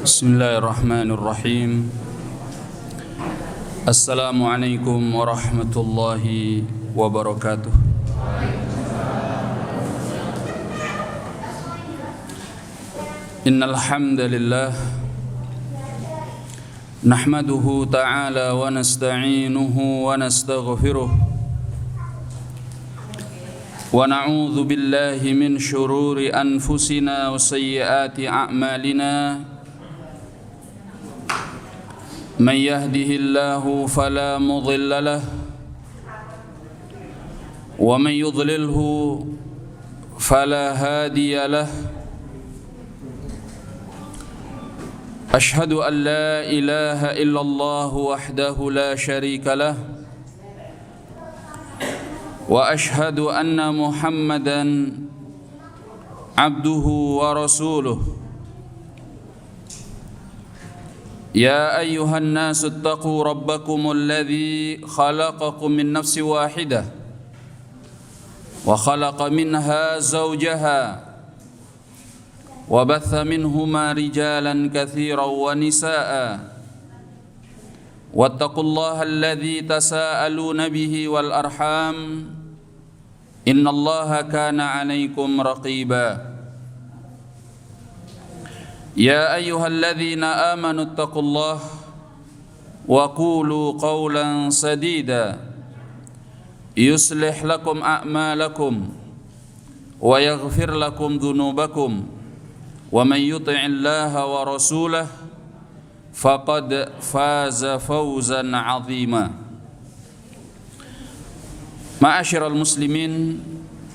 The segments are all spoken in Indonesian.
Bismillahirrahmanirrahim. Assalamualaikum warahmatullahi wabarakatuh. Innal hamdalillah nahmaduhu ta'ala wa nasta'inuhu wa nastaghfiruh wa na'udzu billahi min shururi anfusina wa sayyiati a'malina. من يهده الله فلا مضل له ومن يضلله فلا هادي له. أشهد أن لا إله إلا الله وحده لا شريك له وأشهد أن محمدا عبده ورسوله. يا أيها الناس اتقوا ربكم الذي خلقكم من نفس واحدة وخلق منها زوجها وبث منهما رجالا كثيرا ونساء واتقوا الله الذي تساءلون به والأرحام إن الله كان عليكم رقيبا. يا أيها الذين آمنوا اتقوا الله وقولوا قولا سديدا يصلح لكم أعمالكم ويغفر لكم ذنوبكم ومن يطع الله ورسوله فقد فاز فوزا عظيما. Ma'asyiral muslimin,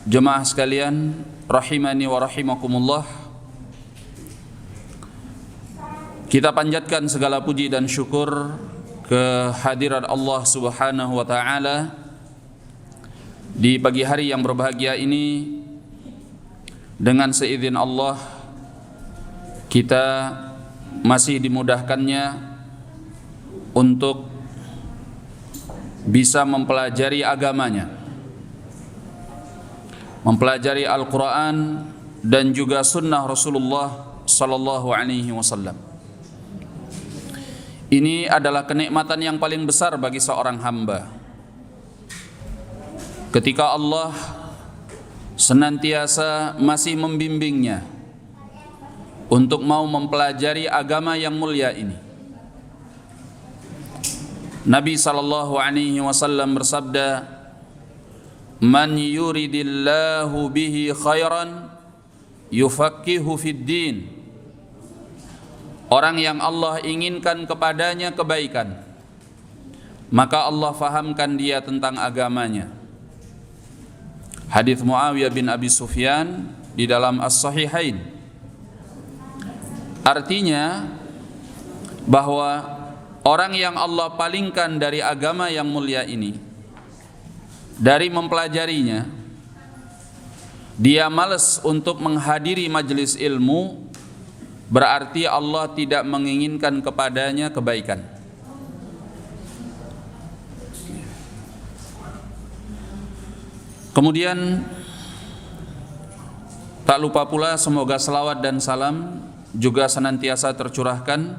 jemaah sekalian rahimani wa rahimakumullah. Kita panjatkan segala puji dan syukur kehadirat Allah Subhanahu wa taala di pagi hari yang berbahagia ini. Dengan seizin Allah kita masih dimudahkannya untuk bisa mempelajari agamanya, mempelajari Al-Quran dan juga sunnah Rasulullah sallallahu alaihi wasallam. Ini adalah kenikmatan yang paling besar bagi seorang hamba, ketika Allah senantiasa masih membimbingnya untuk mau mempelajari agama yang mulia ini. Nabi sallallahu alaihi wasallam bersabda, "Man yuridillahu bihi khairan yufaqihu fid din." Orang yang Allah inginkan kepadanya kebaikan, maka Allah fahamkan dia tentang agamanya. Hadits Muawiyah bin Abi Sufyan di dalam As-Sahihain. Artinya bahwa orang yang Allah palingkan dari agama yang mulia ini, dari mempelajarinya, dia malas untuk menghadiri majelis ilmu, berarti Allah tidak menginginkan kepadanya kebaikan. Kemudian tak lupa pula semoga selawat dan salam juga senantiasa tercurahkan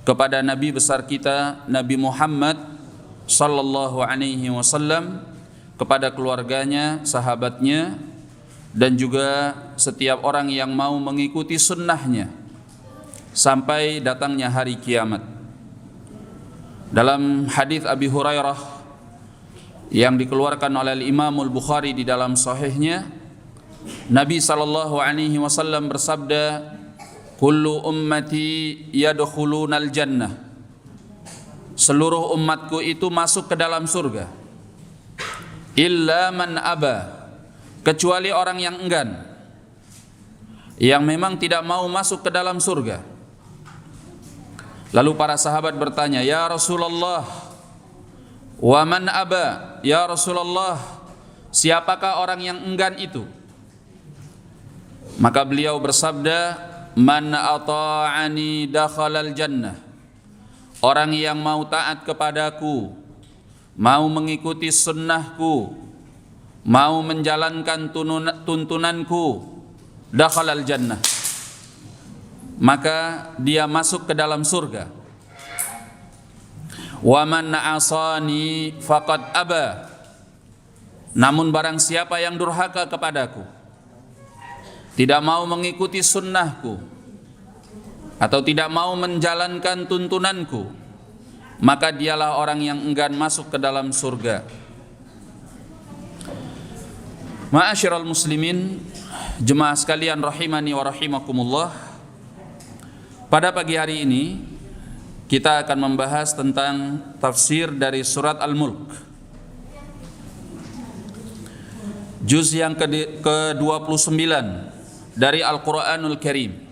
kepada Nabi besar kita Nabi Muhammad sallallahu alaihi wasallam, kepada keluarganya, sahabatnya, dan juga setiap orang yang mau mengikuti sunnahnya sampai datangnya hari kiamat. Dalam hadis Abi Hurairah yang dikeluarkan oleh Imam Al-Bukhari di dalam sahihnya, Nabi sallallahu alaihi wasallam bersabda, "Kullu ummati yadkhulunal jannah." Seluruh umatku itu masuk ke dalam surga. Illa man aba, kecuali orang yang enggan, yang memang tidak mau masuk ke dalam surga. Lalu para sahabat bertanya, "Ya Rasulullah, wa man aba?" Ya Rasulullah, siapakah orang yang enggan itu? Maka beliau bersabda, "Man ata'ani dakhalal jannah." Orang yang mau taat kepadaku, mau mengikuti sunnahku, mau menjalankan tuntunanku, dakhalal jannah, maka dia masuk ke dalam surga. Wa man asani faqad aba. Namun barang siapa yang durhaka kepadaku, tidak mau mengikuti sunnahku, atau tidak mau menjalankan tuntunanku, maka dialah orang yang enggan masuk ke dalam surga. Ma'asyiral muslimin, jemaah sekalian rahimani wa rahimakumullah. Pada pagi hari ini kita akan membahas tentang tafsir dari surat Al-Mulk, juz yang ke-29 dari Al-Quranul Karim.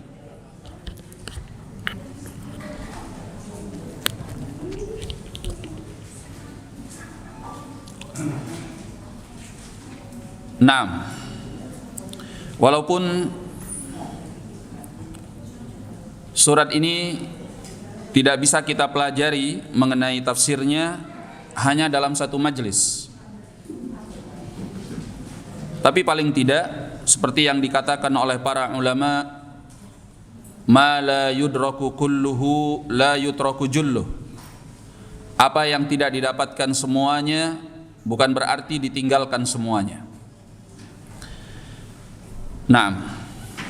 Naam, walaupun surat ini tidak bisa kita pelajari mengenai tafsirnya hanya dalam satu majelis, tapi paling tidak seperti yang dikatakan oleh para ulama, ma la yudraku kulluhu la yutraku julluh. Apa yang tidak didapatkan semuanya bukan berarti ditinggalkan semuanya. Nah,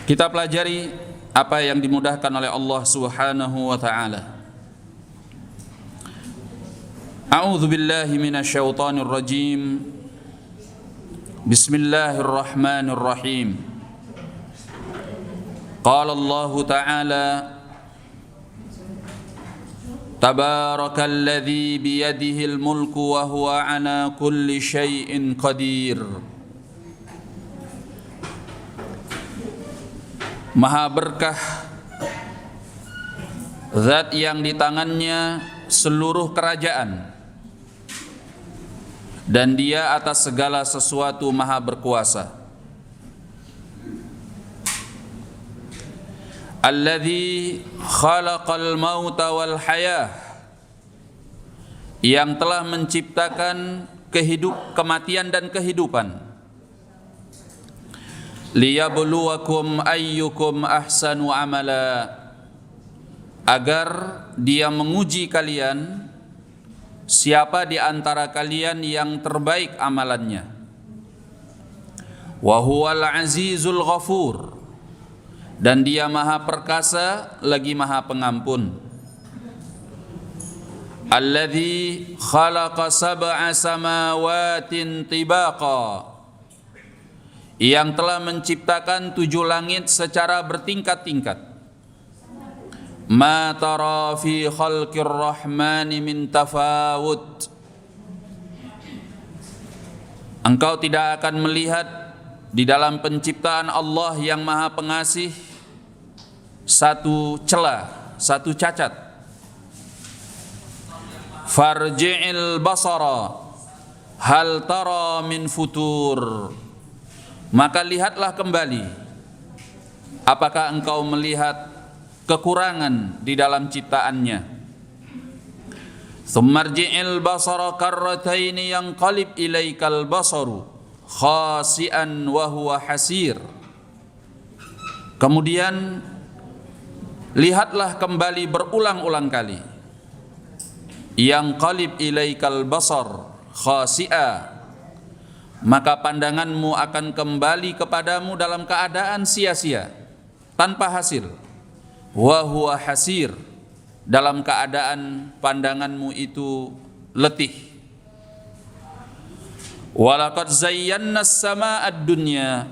kita pelajari apa yang dimudahkan oleh Allah Subhanahu wa taala. A'udzu billahi minasyaitonir rajim. Bismillahirrahmanirrahim. Qala Allah ta'ala: Tabarakalladzi biyadihil mulku wa huwa 'ala kulli syai'in qadir. Maha berkah zat yang di tangannya seluruh kerajaan, dan dia atas segala sesuatu maha berkuasa. Alladzi khalaqal mauta wal hayah, yang telah menciptakan kematian dan kehidupan. Liyabluwakum ayyukum ahsanu amala, agar dia menguji kalian siapa di antara kalian yang terbaik amalannya. Wa huwal azizul ghafur, dan dia maha perkasa lagi maha pengampun. Alladzi khalaqa sab'a samawatin tibaqa, yang telah menciptakan 7 langit secara bertingkat-tingkat. Ma tara fi khalqir rahmani min tafawut, engkau tidak akan melihat di dalam penciptaan Allah yang maha pengasih satu celah, satu cacat. Farji'il basara hal tara min futur, maka lihatlah kembali, apakah engkau melihat kekurangan di dalam ciptaannya. Tsummarji'il basara karrataini yanqalib ilaikal basaru khasi'an wa huwa hasir. Kemudian lihatlah kembali berulang-ulang kali. Yanqalib ilaikal basar khasi'a, maka pandanganmu akan kembali kepadamu dalam keadaan sia-sia, tanpa hasil. Wa huwa hasir, dalam keadaan pandanganmu itu letih. Walaqad zayyana as-samaa'a ad-dunya,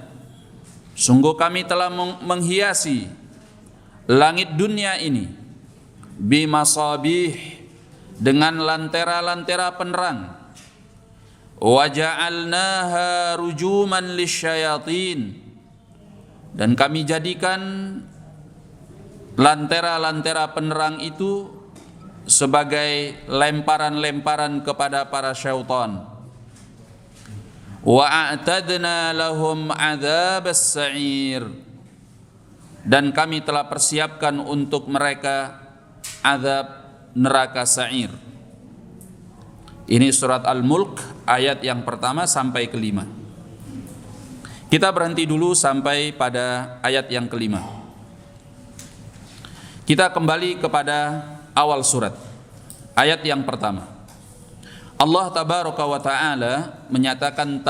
sungguh kami telah menghiasi langit dunia ini bimasabih, dengan lantera-lantera penerang. Wa ja'alnaha rujuman lisyayatin, dan kami jadikan lantera-lantera penerang itu sebagai lemparan-lemparan kepada para syaitan. Wa a'tadna lahum 'adzabas sa'ir, dan kami telah persiapkan untuk mereka azab neraka sa'ir. Ini surat Al-Mulk ayat yang pertama sampai kelima. Kita berhenti dulu sampai pada ayat yang kelima. Kita kembali kepada awal surat, ayat yang pertama. Allah tabaraka wa ta'ala menyatakan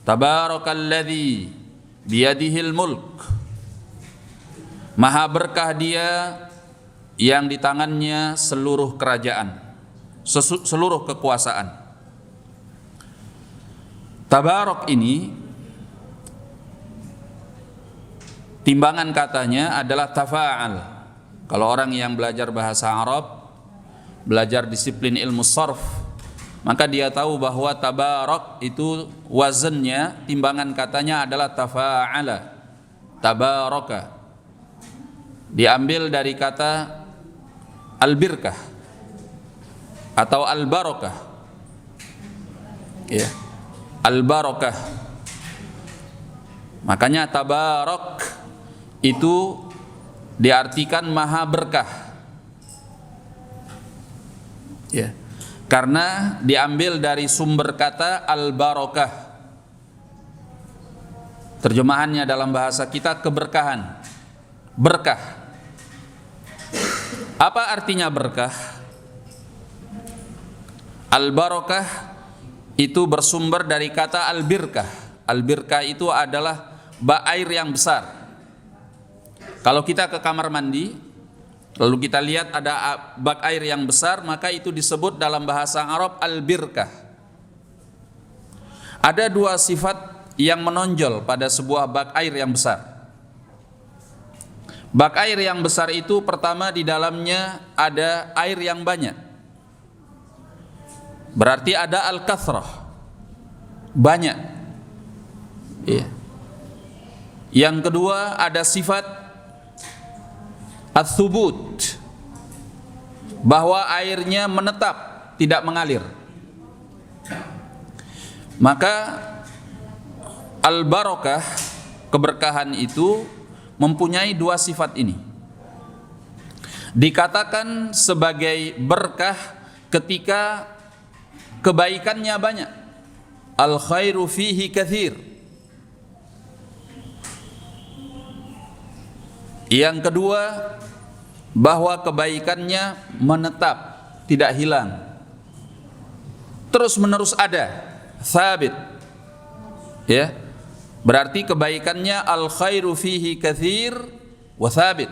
Tabarakalladzi biyadihil mulk. Maha berkah Dia yang di tangannya seluruh kerajaan, seluruh kekuasaan. Tabarak ini timbangan katanya adalah tafa'al. Kalau orang yang belajar bahasa Arab, belajar disiplin ilmu sarf, maka dia tahu bahwa tabarak itu wazannya, timbangan katanya adalah tafa'ala, tabaraka. Diambil dari kata al-birkah atau al-barakah. Ya. Al-barakah. Makanya tabarak itu diartikan maha berkah. Ya. Karena diambil dari sumber kata al-barakah. Terjemahannya dalam bahasa kita keberkahan. Berkah. Apa artinya berkah? Al-barakah itu bersumber dari kata al-birkah. Al-birkah itu adalah bak air yang besar. Kalau kita ke kamar mandi, lalu kita lihat ada bak air yang besar, maka itu disebut dalam bahasa Arab al-birkah. Ada dua sifat yang menonjol pada sebuah bak air yang besar. Bak air yang besar itu pertama di dalamnya ada air yang banyak. Berarti ada al-kathrah, banyak. Iya. Yang kedua ada sifat ats-tsubut, bahwa airnya menetap, tidak mengalir. Maka al-barakah, keberkahan itu mempunyai dua sifat ini. Dikatakan sebagai berkah ketika kebaikannya banyak. Al khairu fihi katsir. Yang kedua, bahwa kebaikannya menetap, tidak hilang, terus menerus ada, sabit. Ya. Berarti kebaikannya al khairu fihi katsir wa thabit.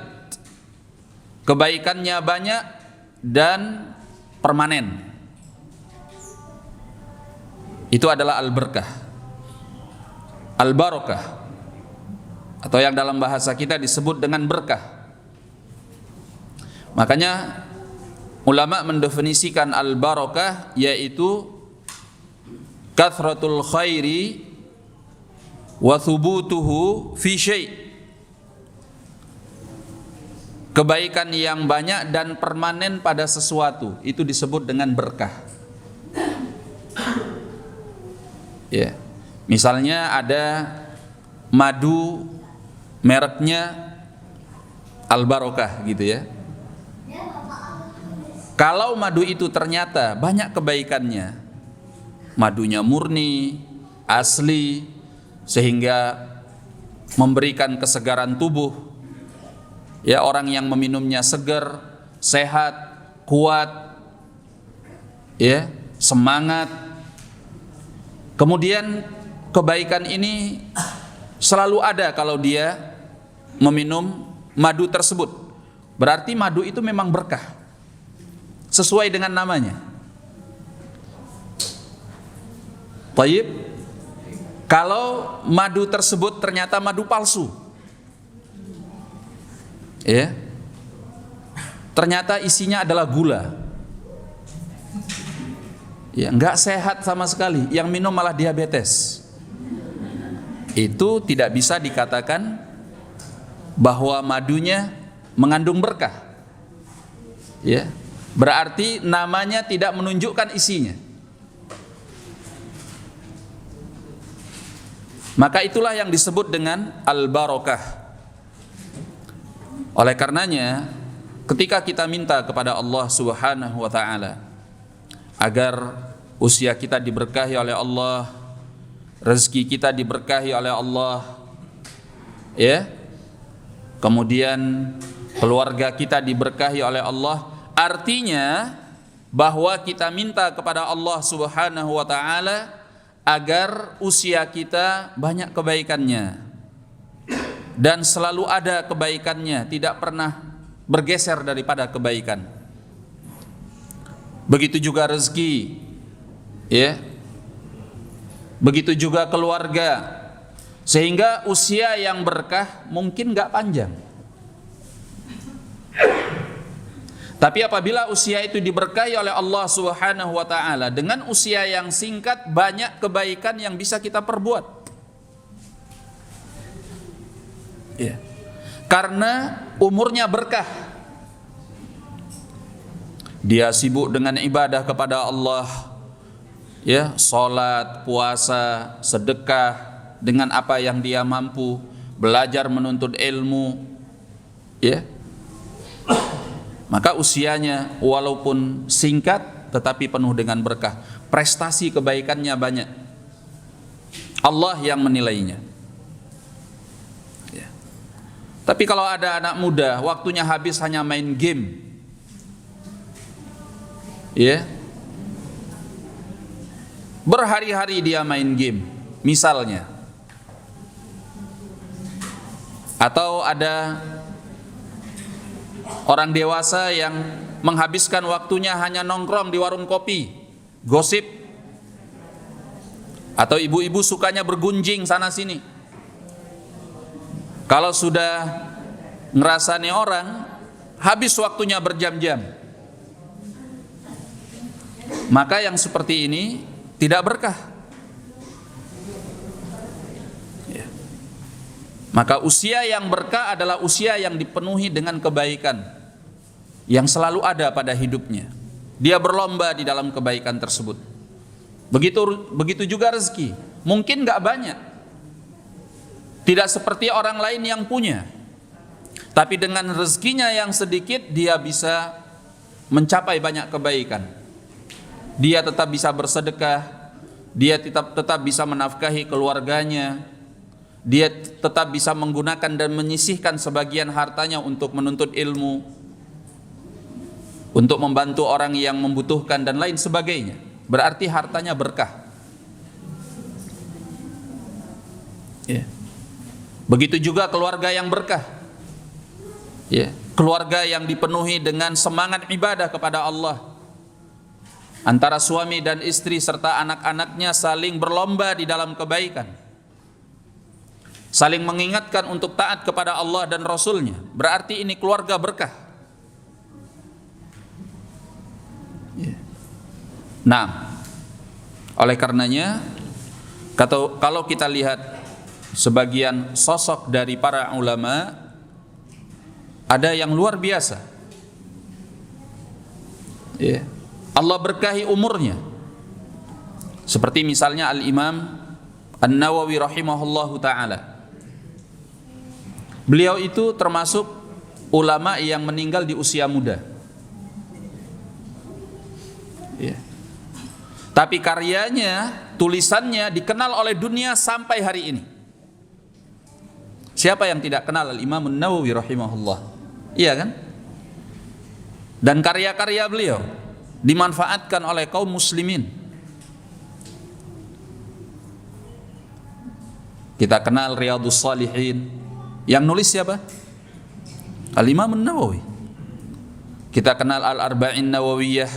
Kebaikannya banyak dan permanen. Itu adalah al-berkah, al-barakah, atau yang dalam bahasa kita disebut dengan berkah. Makanya ulama mendefinisikan al-barakah yaitu kathratul khairi wa thubutuhu fi syai', kebaikan yang banyak dan permanen pada sesuatu, itu disebut dengan berkah. Ya. Misalnya ada madu mereknya Al-Barakah gitu ya. Kalau madu itu ternyata banyak kebaikannya, madunya murni, asli, sehingga memberikan kesegaran tubuh, ya, orang yang meminumnya segar, sehat, kuat, ya, semangat. Kemudian kebaikan ini selalu ada kalau dia meminum madu tersebut. Berarti madu itu memang berkah, sesuai dengan namanya. Taib. Kalau madu tersebut ternyata madu palsu, ya, ternyata isinya adalah gula, ya, nggak sehat sama sekali, yang minum malah diabetes, itu tidak bisa dikatakan bahwa madunya mengandung berkah, ya, berarti namanya tidak menunjukkan isinya. Maka itulah yang disebut dengan al-barakah. Oleh karenanya, ketika kita minta kepada Allah Subhanahu wa taala agar usia kita diberkahi oleh Allah, rezeki kita diberkahi oleh Allah, ya, kemudian keluarga kita diberkahi oleh Allah, artinya bahwa kita minta kepada Allah Subhanahu wa taala agar usia kita banyak kebaikannya dan selalu ada kebaikannya, tidak pernah bergeser daripada kebaikan. Begitu juga rezeki, ya. Begitu juga keluarga, sehingga usia yang berkah mungkin gak panjang. Tapi apabila usia itu diberkahi oleh Allah Subhanahu wa taala dengan usia yang singkat, banyak kebaikan yang bisa kita perbuat. Ya. Karena umurnya berkah. Dia sibuk dengan ibadah kepada Allah, ya, salat, puasa, sedekah dengan apa yang dia mampu, belajar menuntut ilmu, ya. Maka usianya walaupun singkat tetapi penuh dengan berkah. Prestasi kebaikannya banyak. Allah yang menilainya. Ya. Tapi kalau ada anak muda waktunya habis hanya main game, ya, berhari-hari dia main game misalnya, atau ada orang dewasa yang menghabiskan waktunya hanya nongkrong di warung kopi, gosip, atau ibu-ibu sukanya bergunjing sana sini. Kalau sudah ngerasani orang, habis waktunya berjam-jam. Maka yang seperti ini tidak berkah. Ya. Maka usia yang berkah adalah usia yang dipenuhi dengan kebaikan yang selalu ada pada hidupnya. Dia berlomba di dalam kebaikan tersebut. Begitu juga rezeki. Mungkin gak banyak, tidak seperti orang lain yang punya, tapi dengan rezekinya yang sedikit dia bisa mencapai banyak kebaikan. Dia tetap bisa bersedekah, dia tetap bisa menafkahi keluarganya, dia tetap bisa menggunakan dan menyisihkan sebagian hartanya untuk menuntut ilmu, untuk membantu orang yang membutuhkan dan lain sebagainya. Berarti hartanya berkah. Ya. Begitu juga keluarga yang berkah. Ya. Keluarga yang dipenuhi dengan semangat ibadah kepada Allah. Antara suami dan istri serta anak-anaknya saling berlomba di dalam kebaikan, saling mengingatkan untuk taat kepada Allah dan Rasulnya. Berarti ini keluarga berkah. Nah, oleh karenanya kalau kita lihat sebagian sosok dari para ulama, ada yang luar biasa. Ya. Allah berkahi umurnya. Seperti misalnya Al-Imam An-Nawawi rahimahullahu ta'ala. Beliau itu termasuk ulama yang meninggal di usia muda. Ya. Tapi karyanya, tulisannya dikenal oleh dunia sampai hari ini. Siapa yang tidak kenal Al-Imam An-Nawawi rahimahullah? Iya kan? Dan karya-karya beliau dimanfaatkan oleh kaum muslimin. Kita kenal Riyadhus Shalihin. Yang nulis siapa? Al-Imam An-Nawawi. Kita kenal Al-Arba'in Nawawiyah.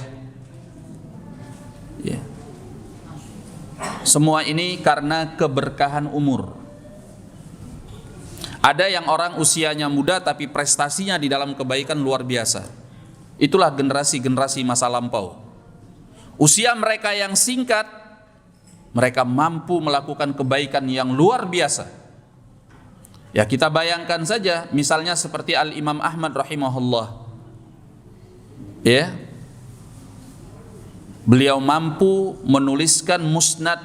Ya. Semua ini karena keberkahan umur. Ada yang orang usianya muda tapi prestasinya di dalam kebaikan luar biasa. Itulah generasi-generasi masa lampau. Usia mereka yang singkat, mereka mampu melakukan kebaikan yang luar biasa. Ya, kita bayangkan saja, misalnya seperti Al-Imam Ahmad rahimahullah. Ya. Beliau mampu menuliskan musnad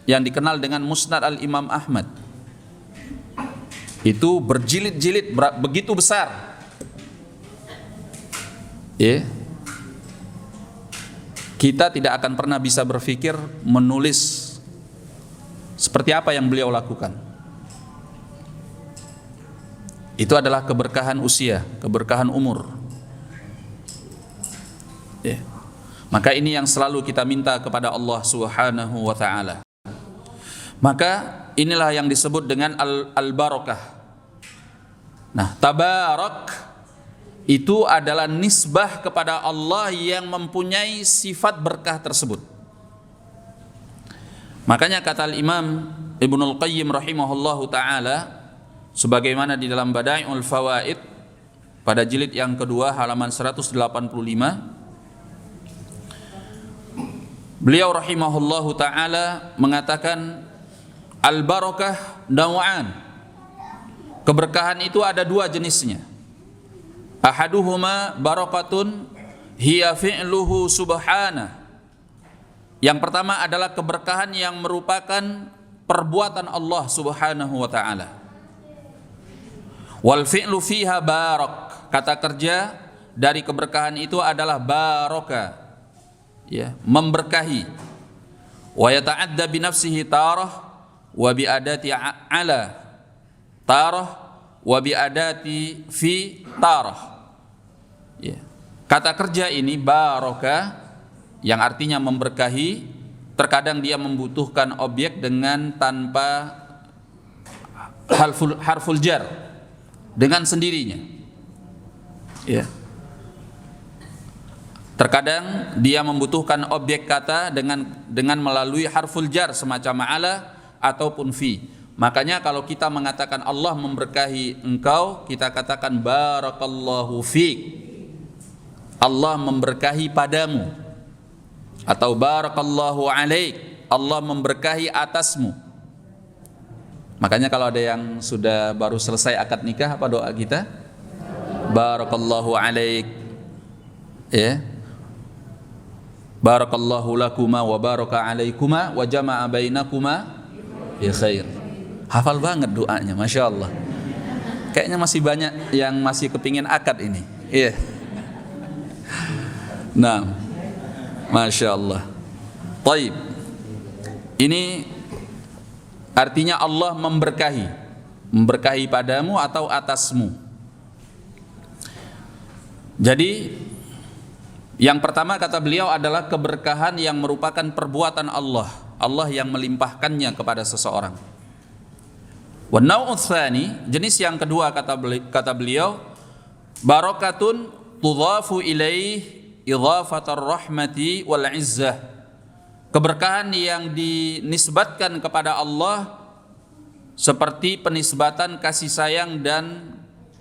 yang dikenal dengan Musnad Al-Imam Ahmad. Itu berjilid-jilid, begitu besar. Ya. Kita tidak akan pernah bisa berpikir menulis seperti apa yang beliau lakukan. Itu adalah keberkahan usia, keberkahan umur. Ya. Maka ini yang selalu kita minta kepada Allah Subhanahu wa taala. Maka inilah yang disebut dengan al-barakah. Nah, tabarak itu adalah nisbah kepada Allah yang mempunyai sifat berkah tersebut. Makanya kata Imam Ibnul Qayyim rahimahullahu taala, sebagaimana di dalam Bada'iul Fawaid pada jilid yang kedua halaman 185, beliau rahimahullahu taala mengatakan al-barakah naw'an. Keberkahan itu ada dua jenisnya. Ahaduhuma barakatun hiya fi'luhu subhana. Yang pertama adalah keberkahan yang merupakan perbuatan Allah Subhanahu wa taala. Wal fi'lu fiha barak. Kata kerja dari keberkahan itu adalah baraka. Ya, memberkahi. Wa yata'adda bi nafsihi tarah wa bi adati ala tarah wa bi adati fi tarah. Ya. Kata kerja ini baraka yang artinya memberkahi, terkadang dia membutuhkan objek dengan tanpa harful jar, dengan sendirinya. Ya. Terkadang dia membutuhkan objek kata dengan melalui harful jar semacam ala ataupun fi. Makanya kalau kita mengatakan Allah memberkahi engkau, kita katakan barakallahu fiik. Allah memberkahi padamu. Atau barakallahu alaik. Allah memberkahi atasmu. Makanya kalau ada yang sudah baru selesai akad nikah, apa doa kita? Barakallahu alaik. Ya. Barakallahu lakuma wa baraka alaikuma wa jama'a bainakuma bi khair. Hafal banget doanya, Masya Allah. Kayaknya masih banyak yang masih kepingin akad ini. Iya. Nah, Masya Allah. Taib. Ini artinya Allah memberkahi. Memberkahi padamu atau atasmu. Jadi yang pertama kata beliau adalah keberkahan yang merupakan perbuatan Allah. Allah yang melimpahkannya kepada seseorang. Wa naw'u tsani, jenis yang kedua kata beliau, barakatun tudhafu ilaih idhafatar rahmati wal izzah. Keberkahan yang dinisbatkan kepada Allah seperti penisbatan kasih sayang dan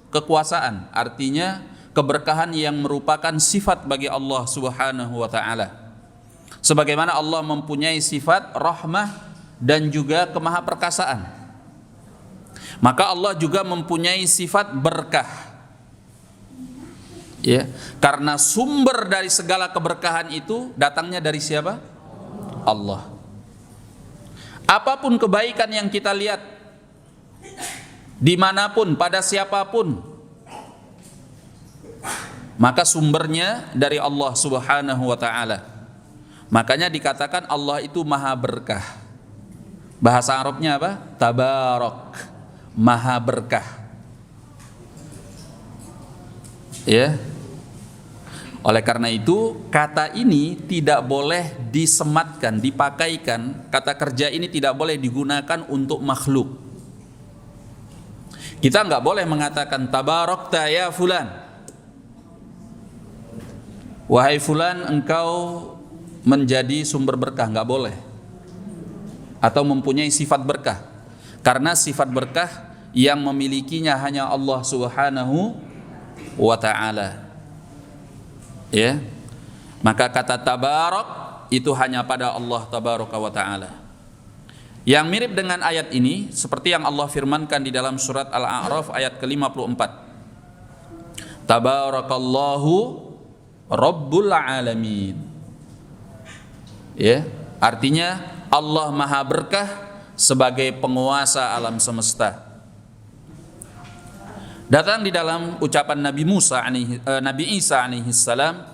kekuasaan. Artinya keberkahan yang merupakan sifat bagi Allah Subhanahu wa taala. Sebagaimana Allah mempunyai sifat rahmah dan juga kemahaperkasaan. Maka Allah juga mempunyai sifat berkah. Ya, karena sumber dari segala keberkahan itu datangnya dari siapa? Allah. Apapun kebaikan yang kita lihat dimanapun, pada siapapun, maka sumbernya dari Allah Subhanahu wa ta'ala. Makanya dikatakan Allah itu maha berkah. Bahasa Arabnya apa? Tabarak, maha berkah. Ya. Oleh karena itu kata ini tidak boleh disematkan, dipakaikan. Kata kerja ini tidak boleh digunakan untuk makhluk. Kita nggak boleh mengatakan tabarakta ya fulan. Wahai fulan, engkau menjadi sumber berkah, nggak boleh. Atau mempunyai sifat berkah. Karena sifat berkah yang memilikinya hanya Allah Subhanahu wa ta'ala. Ya. Maka kata tabarak itu hanya pada Allah tabaraka wa ta'ala. Yang mirip dengan ayat ini seperti yang Allah firmankan di dalam surat Al-A'raf ayat ke-54. Tabarakallahu Rabbul Alamin. Ya, artinya Allah maha berkah sebagai penguasa alam semesta. Datang di dalam ucapan Nabi Isa alaihi salam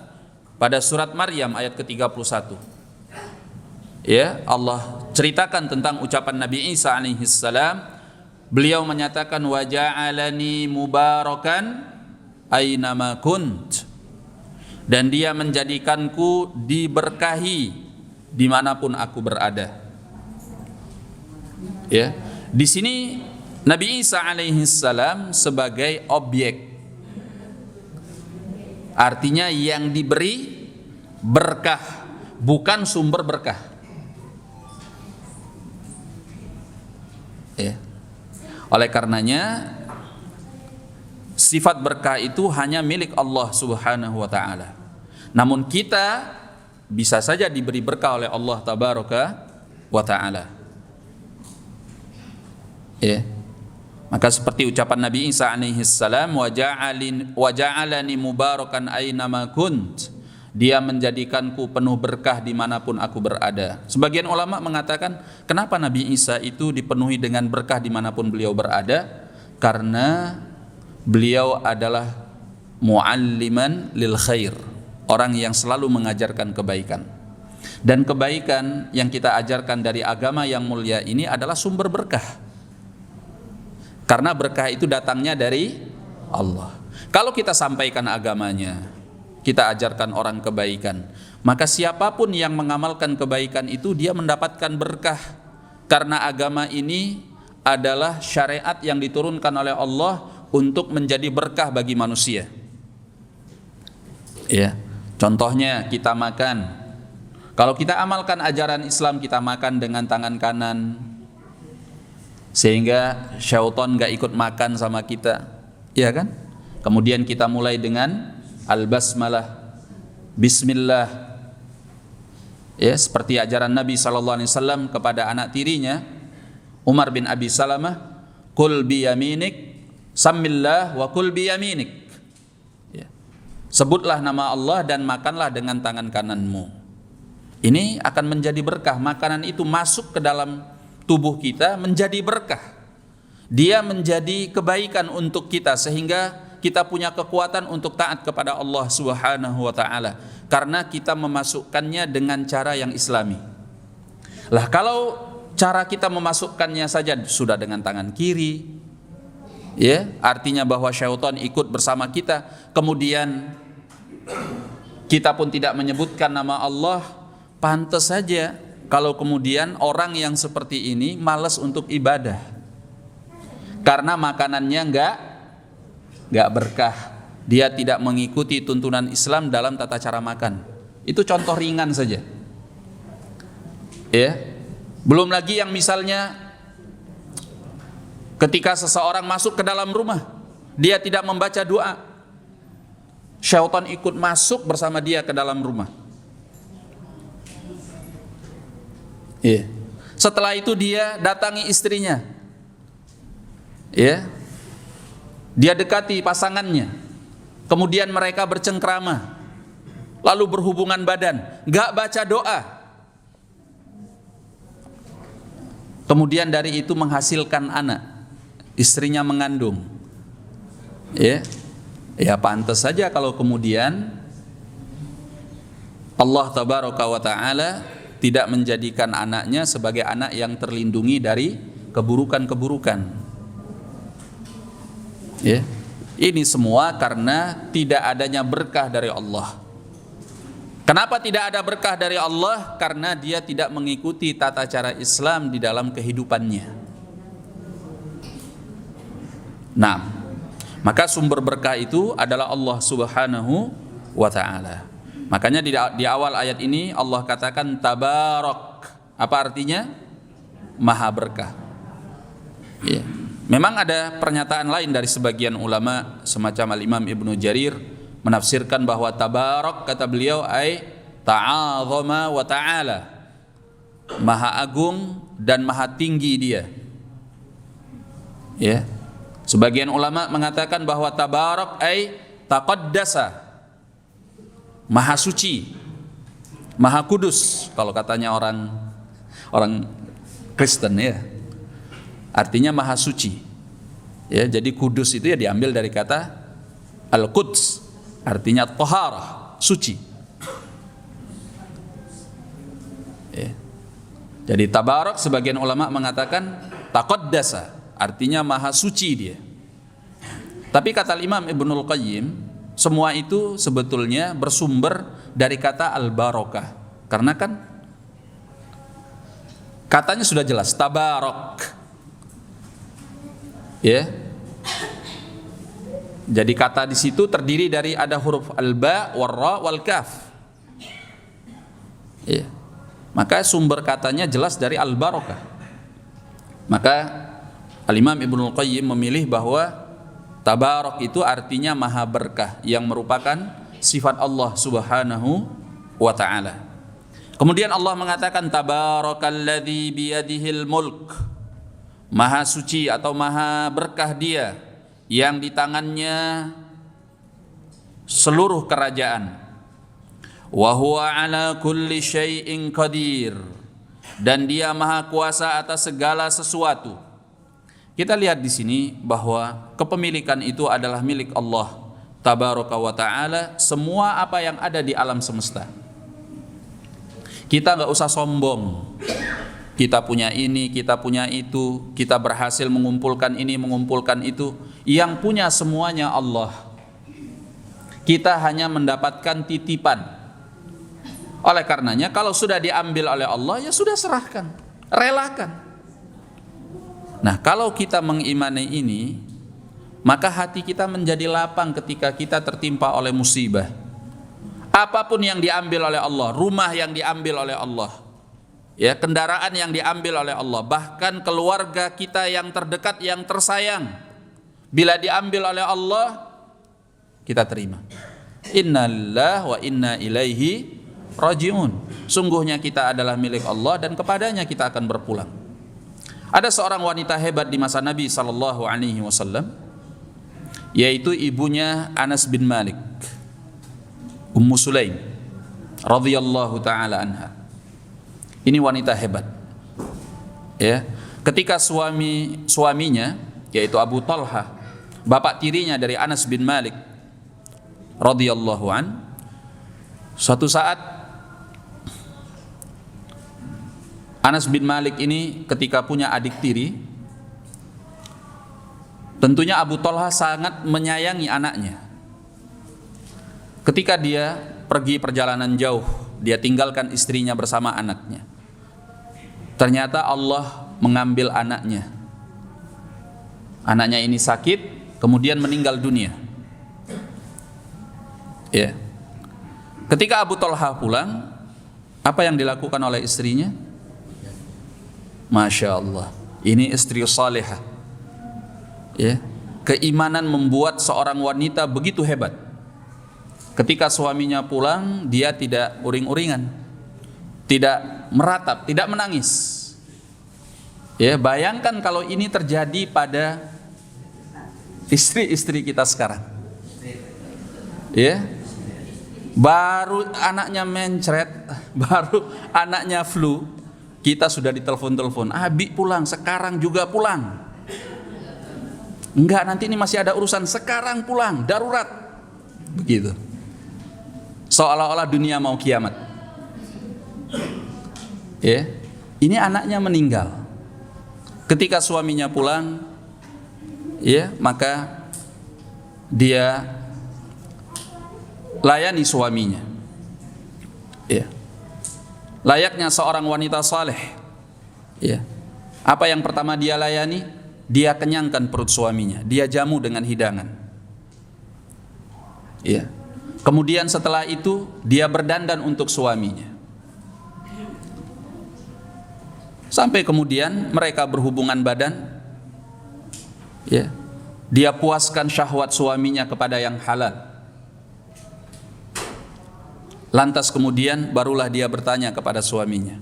pada surat Maryam ayat ke-31. Ya, Allah ceritakan tentang ucapan Nabi Isa alaihi salam Beliau menyatakan wa ja'alani mubarakan ainama kunt, dan dia menjadikanku diberkahi dimanapun aku berada. Ya, di sini Nabi Isa alaihi salam sebagai objek, artinya yang diberi berkah, bukan sumber berkah. Ya. Oleh karenanya sifat berkah itu hanya milik Allah Subhanahu wa taala. Namun kita bisa saja diberi berkah oleh Allah tabaraka wa taala. Ya. Maka seperti ucapan Nabi Isa alaihi salam wa ja'alani mubarakan ainama kunt, dia menjadikanku penuh berkah dimanapun aku berada. Sebagian ulama mengatakan, kenapa Nabi Isa itu dipenuhi dengan berkah dimanapun beliau berada? Karena beliau adalah mualliman lil khair, orang yang selalu mengajarkan kebaikan. Dan kebaikan yang kita ajarkan dari agama yang mulia ini adalah sumber berkah. Karena berkah itu datangnya dari Allah. Kalau kita sampaikan agamanya, kita ajarkan orang kebaikan, maka siapapun yang mengamalkan kebaikan itu dia mendapatkan berkah, karena agama ini adalah syariat yang diturunkan oleh Allah untuk menjadi berkah bagi manusia. Ya, contohnya kita makan. Kalau kita amalkan ajaran Islam, kita makan dengan tangan kanan, sehingga syaitan gak ikut makan sama kita, ya kan? Kemudian kita mulai dengan al-basmalah, bismillah, ya, seperti ajaran Nabi SAW kepada anak tirinya Umar bin Abi Salamah, kul biyaminik samillah wa kul biyaminik, ya, sebutlah nama Allah dan makanlah dengan tangan kananmu. Ini akan menjadi berkah. Makanan itu masuk ke dalam tubuh kita menjadi berkah, dia menjadi kebaikan untuk kita, sehingga kita punya kekuatan untuk taat kepada Allah Subhanahu wa taala karena kita memasukkannya dengan cara yang islami. Lah kalau cara kita memasukkannya saja sudah dengan tangan kiri, ya, artinya bahwa syaitan ikut bersama kita, kemudian kita pun tidak menyebutkan nama Allah, pantas saja kalau kemudian orang yang seperti ini malas untuk ibadah karena makanannya enggak berkah, dia tidak mengikuti tuntunan Islam dalam tata cara makan. Itu contoh ringan saja, ya. Belum lagi yang misalnya ketika seseorang masuk ke dalam rumah, dia tidak membaca doa, syaitan ikut masuk bersama dia ke dalam rumah, ya. Setelah itu dia datangi istrinya, ya, dia dekati pasangannya, kemudian mereka bercengkrama, lalu berhubungan badan, gak baca doa, kemudian dari itu menghasilkan anak, istrinya mengandung, ya, ya pantas saja kalau kemudian Allah tabaraka wa ta'ala tidak menjadikan anaknya sebagai anak yang terlindungi dari keburukan-keburukan. Ya, ini semua karena tidak adanya berkah dari Allah. Kenapa tidak ada berkah dari Allah? Karena dia tidak mengikuti tata cara Islam di dalam kehidupannya. Nah, maka sumber berkah itu adalah Allah Subhanahu wa ta'ala. Makanya di awal ayat ini Allah katakan tabarak. Apa artinya? Maha berkah. Ya. Memang ada pernyataan lain dari sebagian ulama semacam Al-Imam Ibnu Jarir menafsirkan bahwa tabarak, kata beliau, ay ta'azama wa ta'ala, maha agung dan maha tinggi dia. Ya. Sebagian ulama mengatakan bahwa tabarak ay taqaddasa, maha suci, maha kudus kalau katanya orang Kristen, ya. Artinya maha suci. Ya, jadi kudus itu ya diambil dari kata al-Quds, artinya thaharah, suci. Ya. Jadi tabarak sebagian ulama mengatakan taqaddasa, artinya maha suci dia. Tapi kata Imam Ibnul Qayyim, semua itu sebetulnya bersumber dari kata al-barakah. Karena kan katanya sudah jelas, tabarak. Ya. Jadi kata di situ terdiri dari ada huruf al-ba, wal-ra, wal-kaf. Ya. Maka sumber katanya jelas dari al-barakah. Maka Al-Imam Ibnul Qayyim memilih bahwa tabarak itu artinya maha berkah, yang merupakan sifat Allah Subhanahu wa ta'ala. Kemudian Allah mengatakan tabarakalladzi biyadihil mulk. Maha suci atau maha berkah dia yang di tangannya seluruh kerajaan. Wa huwa ala kulli syai'in qadir. Dan dia maha kuasa atas segala sesuatu. Kita lihat di sini bahwa kepemilikan itu adalah milik Allah Tabaraka wa ta'ala, semua apa yang ada di alam semesta. Kita nggak usah sombong. Kita punya ini, kita punya itu, kita berhasil mengumpulkan ini, mengumpulkan itu. Yang punya semuanya Allah. Kita hanya mendapatkan titipan. Oleh karenanya kalau sudah diambil oleh Allah, ya sudah serahkan, relakan. Nah, kalau kita mengimani ini, maka hati kita menjadi lapang ketika kita tertimpa oleh musibah. Apapun yang diambil oleh Allah, rumah yang diambil oleh Allah, ya, kendaraan yang diambil oleh Allah, bahkan keluarga kita yang terdekat, yang tersayang, bila diambil oleh Allah, kita terima. Innalillahi wa inna ilaihi rajiun. Sungguhnya kita adalah milik Allah dan kepadanya kita akan berpulang. Ada seorang wanita hebat di masa Nabi SAW, yaitu ibunya Anas bin Malik, Ummu Sulaim radhiyallahu taala anha. Ini wanita hebat. Ya, ketika suaminya yaitu Abu Talha, bapak tirinya dari Anas bin Malik radhiyallahu an, suatu saat Anas bin Malik ini ketika punya adik tiri, tentunya Abu Talha sangat menyayangi anaknya. Ketika dia pergi perjalanan jauh, dia tinggalkan istrinya bersama anaknya. Ternyata Allah mengambil anaknya. Anaknya ini sakit, kemudian meninggal dunia. Ya. Ketika Abu Talha pulang, apa yang dilakukan oleh istrinya? Masya Allah, ini istri salihah. Ya. Keimanan membuat seorang wanita begitu hebat. Ketika suaminya pulang, dia tidak uring-uringan, tidak meratap, tidak menangis. Ya, bayangkan kalau ini terjadi pada istri-istri kita sekarang. Ya, baru anaknya mencret, baru anaknya flu, kita sudah ditelepon-telepon, Abi pulang, sekarang juga pulang. Enggak, nanti ini masih ada urusan, sekarang pulang, darurat. Begitu. Seolah-olah dunia mau kiamat. Ya, ini anaknya meninggal. Ketika suaminya pulang, ya, maka dia layani suaminya. Ya. Layaknya seorang wanita saleh. Ya. Apa yang pertama dia layani? Dia kenyangkan perut suaminya, dia jamu dengan hidangan. Ya. Kemudian setelah itu dia berdandan untuk suaminya. Sampai kemudian mereka berhubungan badan. Ya. Dia puaskan syahwat suaminya kepada yang halal. Lantas kemudian barulah dia bertanya kepada suaminya,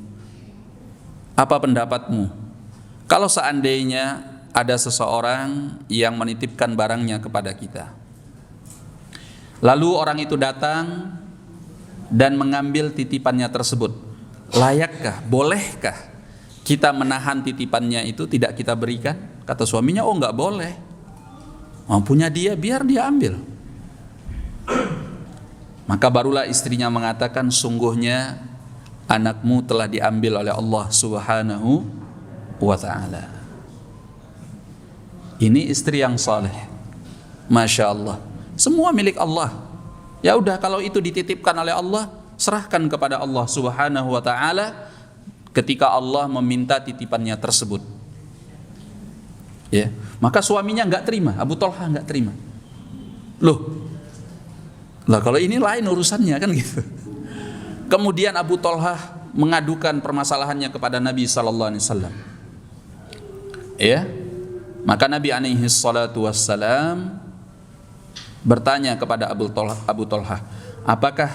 apa pendapatmu kalau seandainya ada seseorang yang menitipkan barangnya kepada kita, lalu orang itu datang dan mengambil titipannya tersebut, layakkah, bolehkah kita menahan titipannya itu, tidak kita berikan? Kata suaminya, oh enggak boleh, mampunya dia, biar dia ambil. Maka barulah istrinya mengatakan, sungguhnya anakmu telah diambil oleh Allah Subhanahu wa ta'ala. Ini istri yang saleh. Masya Allah. Semua milik Allah. Ya udah, kalau itu dititipkan oleh Allah, serahkan kepada Allah Subhanahu wa ta'ala ketika Allah meminta titipannya tersebut. Ya, maka suaminya nggak terima, Abu Thalhah nggak terima. Loh, lah kalau ini lain urusannya kan gitu. Kemudian Abu Thalhah mengadukan permasalahannya kepada Nabi sallallahu alaihi wasallam. Ya. Maka Nabi alaihi salatu wassalam bertanya kepada Abu Thalhah, apakah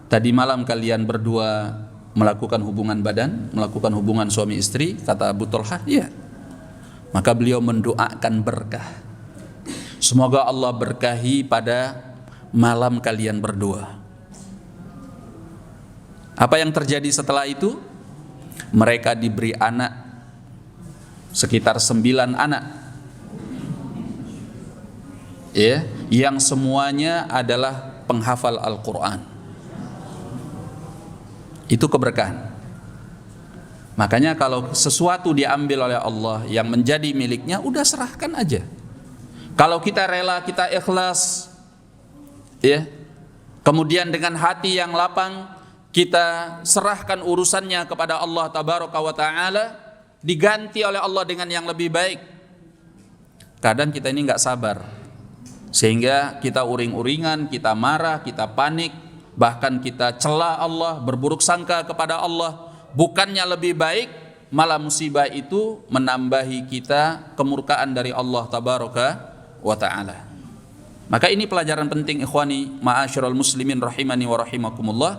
tadi malam kalian berdua melakukan hubungan badan, melakukan hubungan suami istri? Kata Abu Thalhah, iya. Maka beliau mendoakan berkah. Semoga Allah berkahi pada malam kalian berdua. Apa yang terjadi setelah itu? Mereka diberi anak, sekitar 9 anak, ya, yang semuanya adalah penghafal Al-Quran. Itu keberkahan. Makanya kalau sesuatu diambil oleh Allah yang menjadi miliknya, udah serahkan aja. Kalau kita rela, kita ikhlas, ya, kemudian dengan hati yang lapang kita serahkan urusannya kepada Allah Tabaraka wa Ta'ala, diganti oleh Allah dengan yang lebih baik. Kadang kita ini nggak sabar, sehingga kita uring-uringan, kita marah, kita panik, bahkan kita cela Allah, berburuk sangka kepada Allah. Bukannya lebih baik, malah musibah itu menambahi kita kemurkaan dari Allah Tabaraka wa Ta'ala. Maka ini pelajaran penting ikhwani ma'asyiral muslimin rahimani wa rahimakumullah.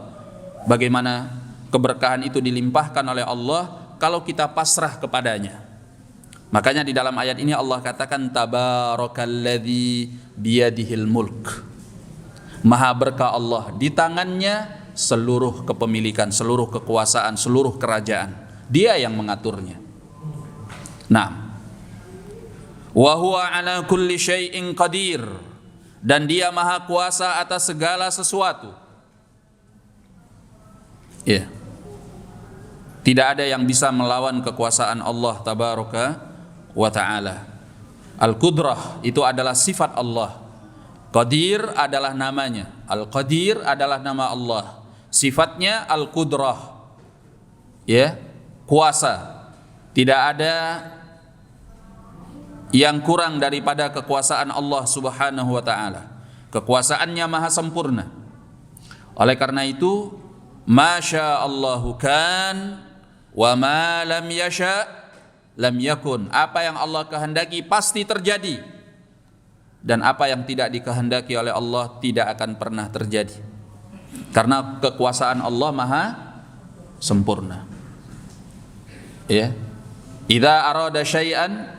Bagaimana keberkahan itu dilimpahkan oleh Allah kalau kita pasrah kepadanya. Makanya di dalam ayat ini Allah katakan tabarakalladzi biyadihil mulk. Maha berkah Allah, di tangannya seluruh kepemilikan, seluruh kekuasaan, seluruh kerajaan. Dia yang mengaturnya. Nah, wa huwa ala kulli syai'in qadir, dan dia maha kuasa atas segala sesuatu. Ya. Tidak ada yang bisa melawan kekuasaan Allah Tabaraka wa Ta'ala. Al-Qudrah itu adalah sifat Allah. Qadir adalah namanya. Al-Qadir adalah nama Allah. Sifatnya Al-Qudrah, ya, kuasa. Tidak ada yang kurang daripada kekuasaan Allah Subhanahu wa Ta'ala. Kekuasaannya maha sempurna. Oleh karena itu, Masya Allahu kan wa ma lam yasha lam yakun. Apa yang Allah kehendaki pasti terjadi, dan apa yang tidak dikehendaki oleh Allah tidak akan pernah terjadi. Karena kekuasaan Allah maha sempurna. Ya. Idza arada syai'an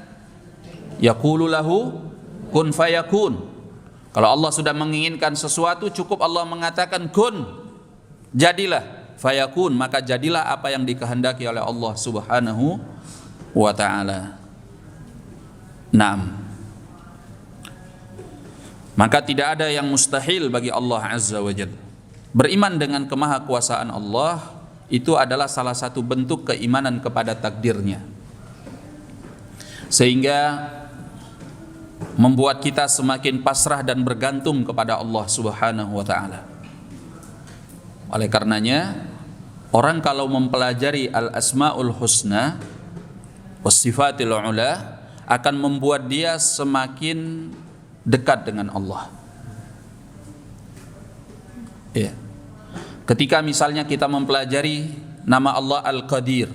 yaqulu lahu kun fayakun. Kalau Allah sudah menginginkan sesuatu, cukup Allah mengatakan kun, jadilah, fayakun, maka jadilah apa yang dikehendaki oleh Allah Subhanahu wa Ta'ala. Naam. Maka tidak ada yang mustahil bagi Allah Azza wa Jalla. Beriman dengan kemahakuasaan Allah itu adalah salah satu bentuk keimanan kepada takdirnya, sehingga membuat kita semakin pasrah dan bergantung kepada Allah Subhanahu wa Ta'ala. Oleh karenanya, orang kalau mempelajari al-asma'ul husna was sifatil ula akan membuat dia semakin dekat dengan Allah. Ya. Ketika misalnya kita mempelajari nama Allah Al-Qadir,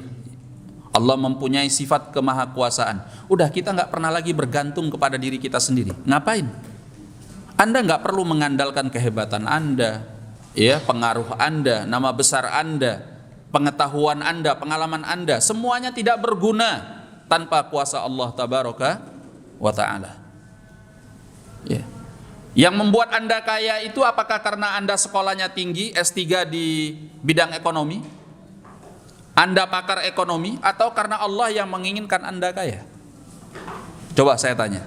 Allah mempunyai sifat kemahakuasaan, udah kita nggak pernah lagi bergantung kepada diri kita sendiri. Ngapain? Anda nggak perlu mengandalkan kehebatan Anda, ya, pengaruh Anda, nama besar Anda, pengetahuan Anda, pengalaman Anda, semuanya tidak berguna tanpa kuasa Allah Tabaraka wa Ta'ala. Ya. Yang membuat Anda kaya itu apakah karena Anda sekolahnya tinggi, S3 di bidang ekonomi, Anda pakar ekonomi, atau karena Allah yang menginginkan Anda kaya? Coba saya tanya,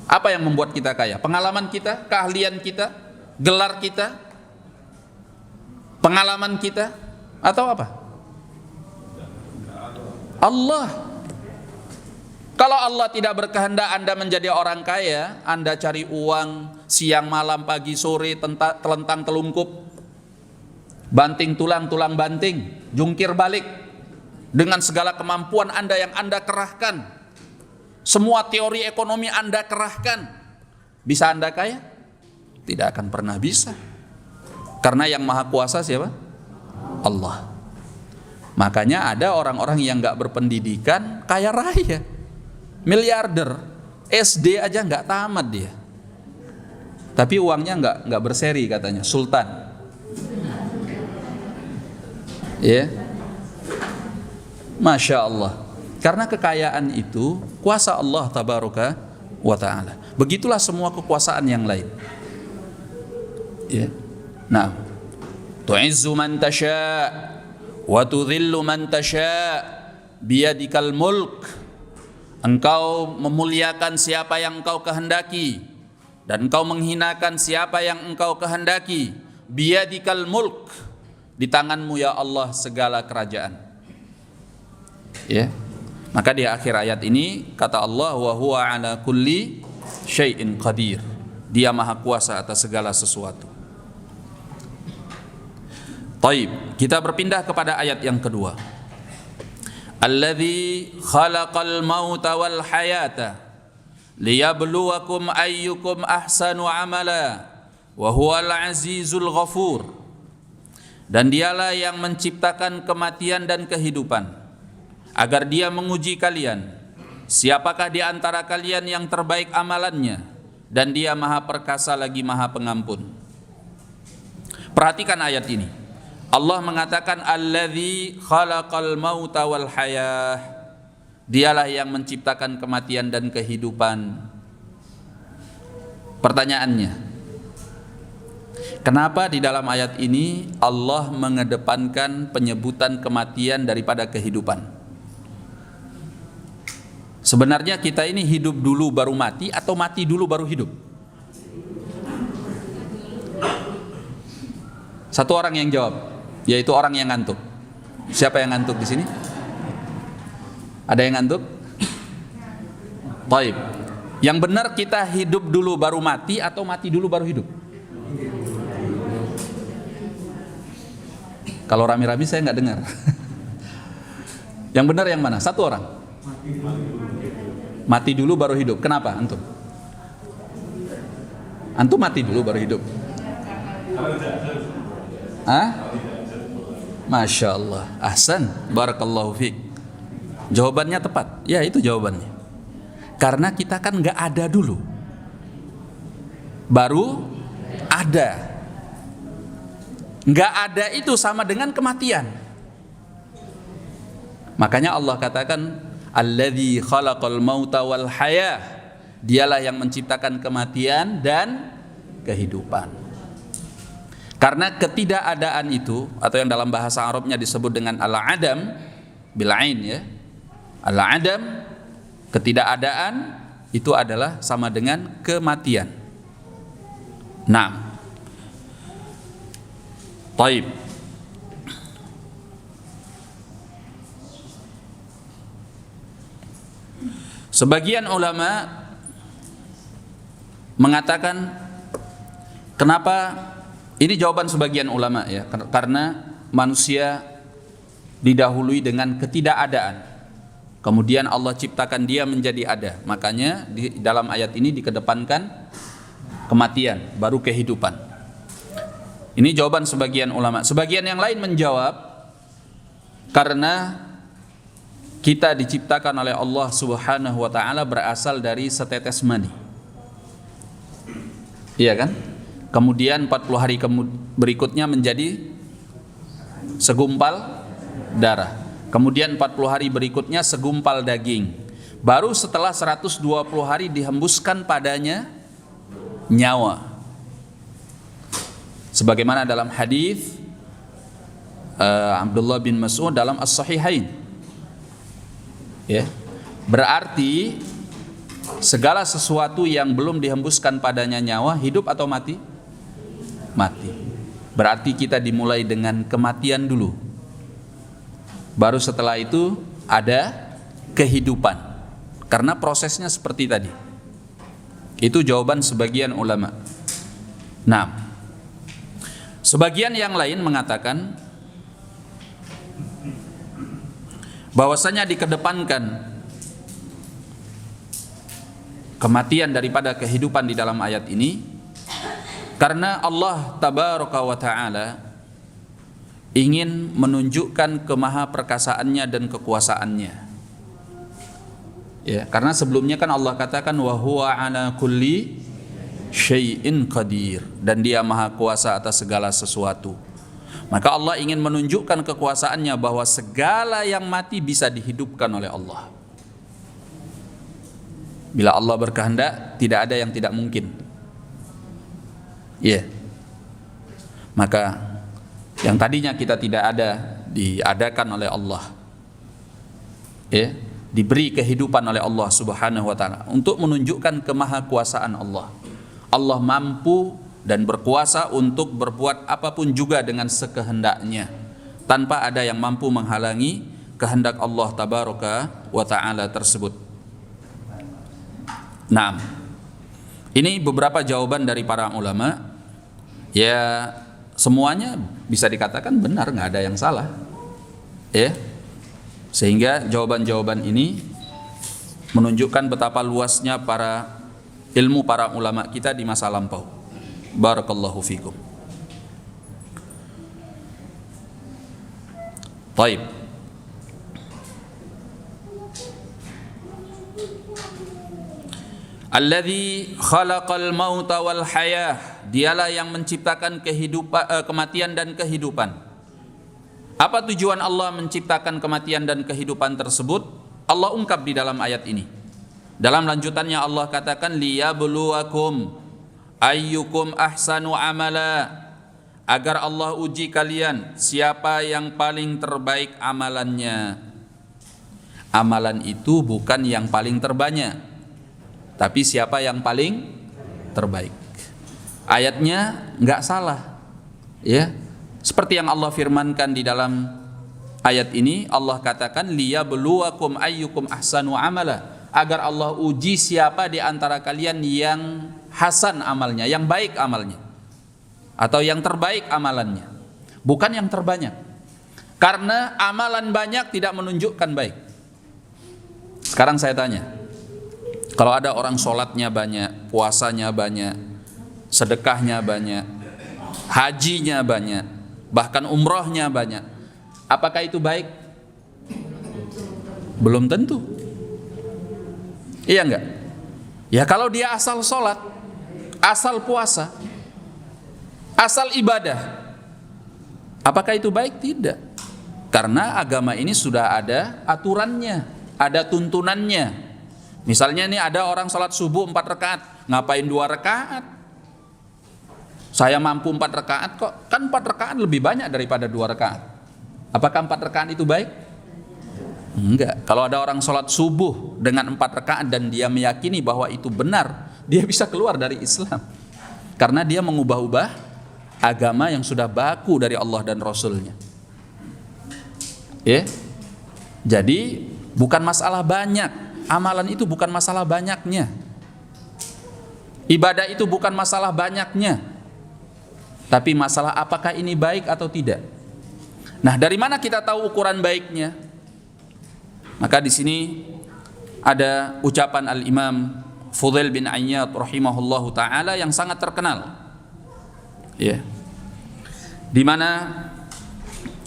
apa yang membuat kita kaya? Pengalaman kita, keahlian kita, gelar kita, pengalaman kita, atau apa? Allah. Kalau Allah tidak berkehendak Anda menjadi orang kaya, Anda cari uang siang malam pagi sore, telentang telungkup, banting tulang, tulang banting, jungkir balik, dengan segala kemampuan Anda yang Anda kerahkan, semua teori ekonomi Anda kerahkan, bisa Anda kaya? Tidak akan pernah bisa. Karena yang maha kuasa siapa? Allah. Makanya ada orang-orang yang gak berpendidikan kaya raya, miliarder, SD aja gak tamat dia, tapi uangnya gak berseri katanya, sultan. Ya, Masya Allah. Karena kekayaan itu kuasa Allah tabaraka wa ta'ala. Begitulah semua kekuasaan yang lain. Ya. Nah, tu'izzu man tasha' wa tudhillu man tasha' biyadikal mulk. Engkau memuliakan siapa yang engkau kehendaki, dan engkau menghinakan siapa yang engkau kehendaki. Biyadikal mulk, di tanganmu ya Allah segala kerajaan. Ya. Maka di akhir ayat ini kata Allah, wa huwa ala kulli syai'in qadir. Dia maha kuasa atas segala sesuatu. Taib, kita berpindah kepada ayat yang kedua. Alladzi khalaqal mauta wal hayata liyabluwakum ayyukum ahsanu amala wa huwal azizul ghafur. Dan dialah yang menciptakan kematian dan kehidupan agar dia menguji kalian, siapakah di antara kalian yang terbaik amalannya, dan dia maha perkasa lagi maha pengampun. Perhatikan ayat ini. Allah mengatakan alladzi khalaqal mauta wal hayah. Dialah yang menciptakan kematian dan kehidupan. Pertanyaannya, kenapa di dalam ayat ini Allah mengedepankan penyebutan kematian daripada kehidupan? Sebenarnya kita ini hidup dulu baru mati atau mati dulu baru hidup? Satu orang yang jawab, yaitu orang yang ngantuk. Siapa yang ngantuk di sini? Ada yang ngantuk? Baik. Yang benar kita hidup dulu baru mati atau mati dulu baru hidup? Kalau rame-rame saya nggak dengar. Yang benar yang mana? Satu orang. Mati dulu baru hidup. Kenapa antum? Antum mati dulu baru hidup. Hah? Masya Allah. Ahsan. Barakallahu fiik. Jawabannya tepat. Ya, itu jawabannya. Karena kita kan nggak ada dulu, baru ada. Nggak ada itu sama dengan kematian. Makanya Allah katakan alladzi khalaqal mauta wal hayah. Dialah yang menciptakan kematian dan kehidupan. Karena ketidakadaan itu, atau yang dalam bahasa Arabnya disebut dengan al-adam bil ain, ya. Al-adam, ketidakadaan, itu adalah sama dengan kematian. Nah, taib. Sebagian ulama mengatakan, kenapa? Ini jawaban sebagian ulama, ya, karena manusia didahului dengan ketidakadaan, kemudian Allah ciptakan dia menjadi ada. Makanya di dalam ayat ini dikedepankan kematian baru kehidupan. Ini jawaban sebagian ulama. Sebagian yang lain menjawab, karena kita diciptakan oleh Allah Subhanahu wa taala berasal dari setetes mani. Iya kan? Kemudian 40 hari berikutnya menjadi segumpal darah. Kemudian 40 hari berikutnya segumpal daging. Baru setelah 120 hari dihembuskan padanya nyawa. Sebagaimana dalam hadis Abdullah bin Mas'ud dalam As-Sahihain. Ya. Berarti segala sesuatu yang belum dihembuskan padanya nyawa, hidup atau mati? Mati. Berarti kita dimulai dengan kematian dulu, baru setelah itu ada kehidupan. Karena prosesnya seperti tadi. Itu jawaban sebagian ulama. Nah, sebagian yang lain mengatakan bahwasanya dikedepankan kematian daripada kehidupan di dalam ayat ini karena Allah tabaraka wa ta'ala ingin menunjukkan kemahaperkasaannya dan kekuasaannya. Ya, karena sebelumnya kan Allah katakan wa huwa ala kulli syai'in qadir, dan Dia maha kuasa atas segala sesuatu. Maka Allah ingin menunjukkan kekuasaannya bahwa segala yang mati bisa dihidupkan oleh Allah. Bila Allah berkehendak, tidak ada yang tidak mungkin. Ya. Maka yang tadinya kita tidak ada diadakan oleh Allah. Ya, diberi kehidupan oleh Allah Subhanahu wa taala untuk menunjukkan kemahakuasaan Allah. Allah mampu dan berkuasa untuk berbuat apapun juga dengan sekehendaknya, tanpa ada yang mampu menghalangi kehendak Allah tabaraka wa taala tersebut. Nah, ini beberapa jawaban dari para ulama. Ya, semuanya bisa dikatakan benar, nggak ada yang salah. Ya, sehingga jawaban-jawaban ini menunjukkan betapa luasnya ilmu para ulama kita di masa lampau. Barakallahu fikum. Baik. Alladzi khalaqal mauta wal hayah, Dialah yang menciptakan kematian dan kehidupan. Apa tujuan Allah menciptakan kematian dan kehidupan tersebut? Allah ungkap di dalam ayat ini. Dalam lanjutannya Allah katakan liyabluwakum ayyukum ahsanu amala, agar Allah uji kalian siapa yang paling terbaik amalannya. Amalan itu bukan yang paling terbanyak, tapi siapa yang paling terbaik. Ayatnya nggak salah, ya. Seperti yang Allah firmankan di dalam ayat ini, Allah katakan liyabluwakum ayyukum ahsanu amala, agar Allah uji siapa di antara kalian yang hasan amalnya, yang baik amalnya, atau yang terbaik amalannya, bukan yang terbanyak. Karena amalan banyak tidak menunjukkan baik. Sekarang saya tanya, kalau ada orang sholatnya banyak, puasanya banyak, sedekahnya banyak, hajinya banyak, bahkan umrohnya banyak, apakah itu baik? Belum tentu. Iya enggak? Ya kalau dia asal sholat, asal puasa, asal ibadah, apakah itu baik? Tidak. Karena agama ini sudah ada aturannya, ada tuntunannya. Misalnya ini ada orang sholat subuh 4 rakaat, ngapain 2 rakaat? Saya mampu 4 rakaat kok. Kan 4 rakaat lebih banyak daripada 2 rakaat. Apakah 4 rakaat itu baik? Enggak. Kalau ada orang sholat subuh dengan 4 rakaat dan dia meyakini bahwa itu benar, dia bisa keluar dari Islam. Karena dia mengubah-ubah agama yang sudah baku dari Allah dan Rasulnya. Ya. Jadi bukan masalah banyak. Amalan itu bukan masalah banyaknya. Ibadah itu bukan masalah banyaknya, tapi masalah apakah ini baik atau tidak. Nah, dari mana kita tahu ukuran baiknya? Maka di sini ada ucapan Al-Imam Fudail bin Iyad rahimahullahu taala yang sangat terkenal. Ya. Di mana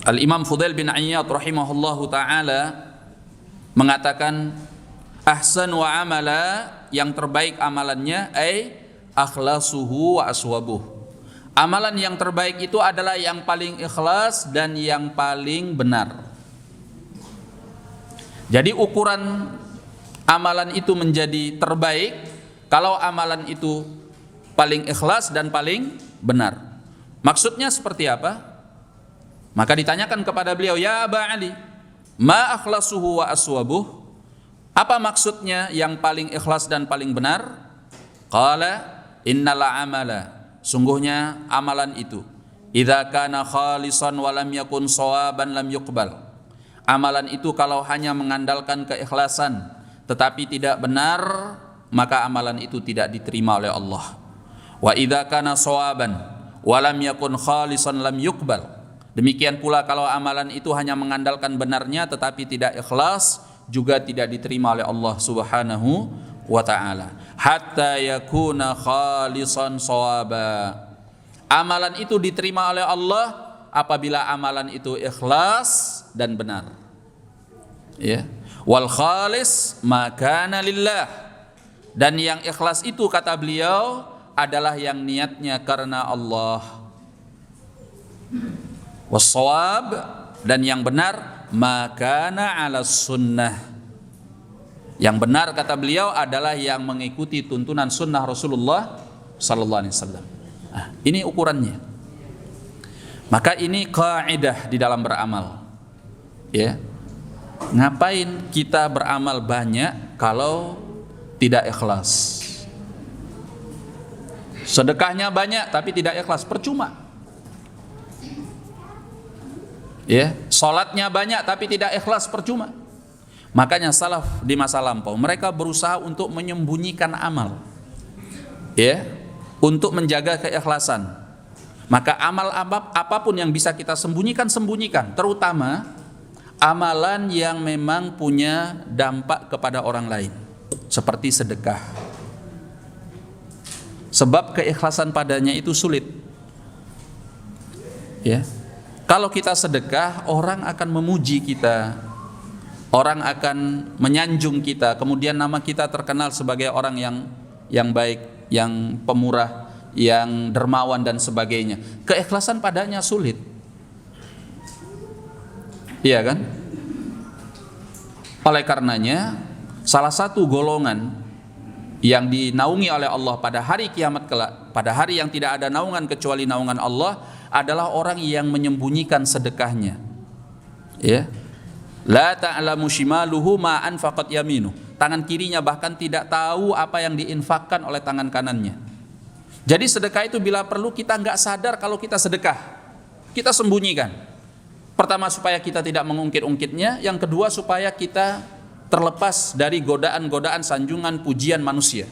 Al-Imam Fudail bin Iyad rahimahullahu taala mengatakan ahsan wa amala, yang terbaik amalannya akhlasuhu wa aswabuh. Amalan yang terbaik itu adalah yang paling ikhlas dan yang paling benar. Jadi ukuran amalan itu menjadi terbaik kalau amalan itu paling ikhlas dan paling benar. Maksudnya seperti apa? Maka ditanyakan kepada beliau, ya Aba Ali, ma akhlasuhu wa aswabuh? Apa maksudnya yang paling ikhlas dan paling benar? Qala innal amala, sungguhnya amalan itu idza kana khalisan wa lam yakun shawaban lam yuqbal. Amalan itu kalau hanya mengandalkan keikhlasan tetapi tidak benar, maka amalan itu tidak diterima oleh Allah. Wa idza kana shawaban wa lam yakun khalisan lam yuqbal. Demikian pula kalau amalan itu hanya mengandalkan benarnya tetapi tidak ikhlas, juga tidak diterima oleh Allah Subhanahu wa taala. Hatta yakuna khalisan shawaba. Amalan itu diterima oleh Allah apabila amalan itu ikhlas dan benar. Ya. Wal khalis ma kana lillah. Dan yang ikhlas itu kata beliau adalah yang niatnya karena Allah. Was-shawab, dan yang benar ma kana 'ala sunnah. Yang benar kata beliau adalah yang mengikuti tuntunan sunnah Rasulullah sallallahu alaihi wasallam. Nah, ini ukurannya. Maka ini kaidah di dalam beramal. Ya. Ngapain kita beramal banyak kalau tidak ikhlas? Sedekahnya banyak tapi tidak ikhlas, percuma. Ya, salatnya banyak tapi tidak ikhlas, percuma. Makanya salaf di masa lampau mereka berusaha untuk menyembunyikan amal. Ya, untuk menjaga keikhlasan. Maka amal apapun yang bisa kita sembunyikan, terutama amalan yang memang punya dampak kepada orang lain, seperti sedekah. Sebab keikhlasan padanya itu sulit. Ya. Kalau kita sedekah, orang akan memuji kita, orang akan menyanjung kita, kemudian nama kita terkenal sebagai orang yang baik, yang pemurah, yang dermawan dan sebagainya. Keikhlasan padanya sulit. Iya kan? Oleh karenanya, salah satu golongan yang dinaungi oleh Allah pada hari kiamat kelak, pada hari yang tidak ada naungan kecuali naungan Allah, adalah orang yang menyembunyikan sedekahnya. Ya. La ta'lamu shimaluhu ma anfaqat yaminu. Tangan kirinya bahkan tidak tahu apa yang diinfakkan oleh tangan kanannya. Jadi sedekah itu bila perlu kita nggak sadar kalau kita sedekah, kita sembunyikan. Pertama supaya kita tidak mengungkit-ungkitnya, yang kedua supaya kita terlepas dari godaan-godaan sanjungan pujian manusia.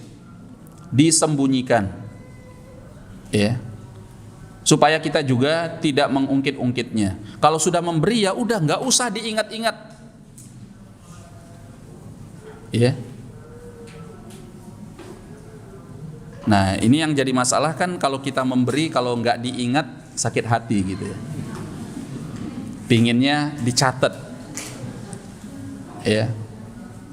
Disembunyikan. Ya. Supaya kita juga tidak mengungkit-ungkitnya. Kalau sudah memberi ya udah, nggak usah diingat-ingat. Ya. Nah, ini yang jadi masalah kan, kalau kita memberi kalau nggak diingat sakit hati gitu ya. Pinginnya dicatat. Ya.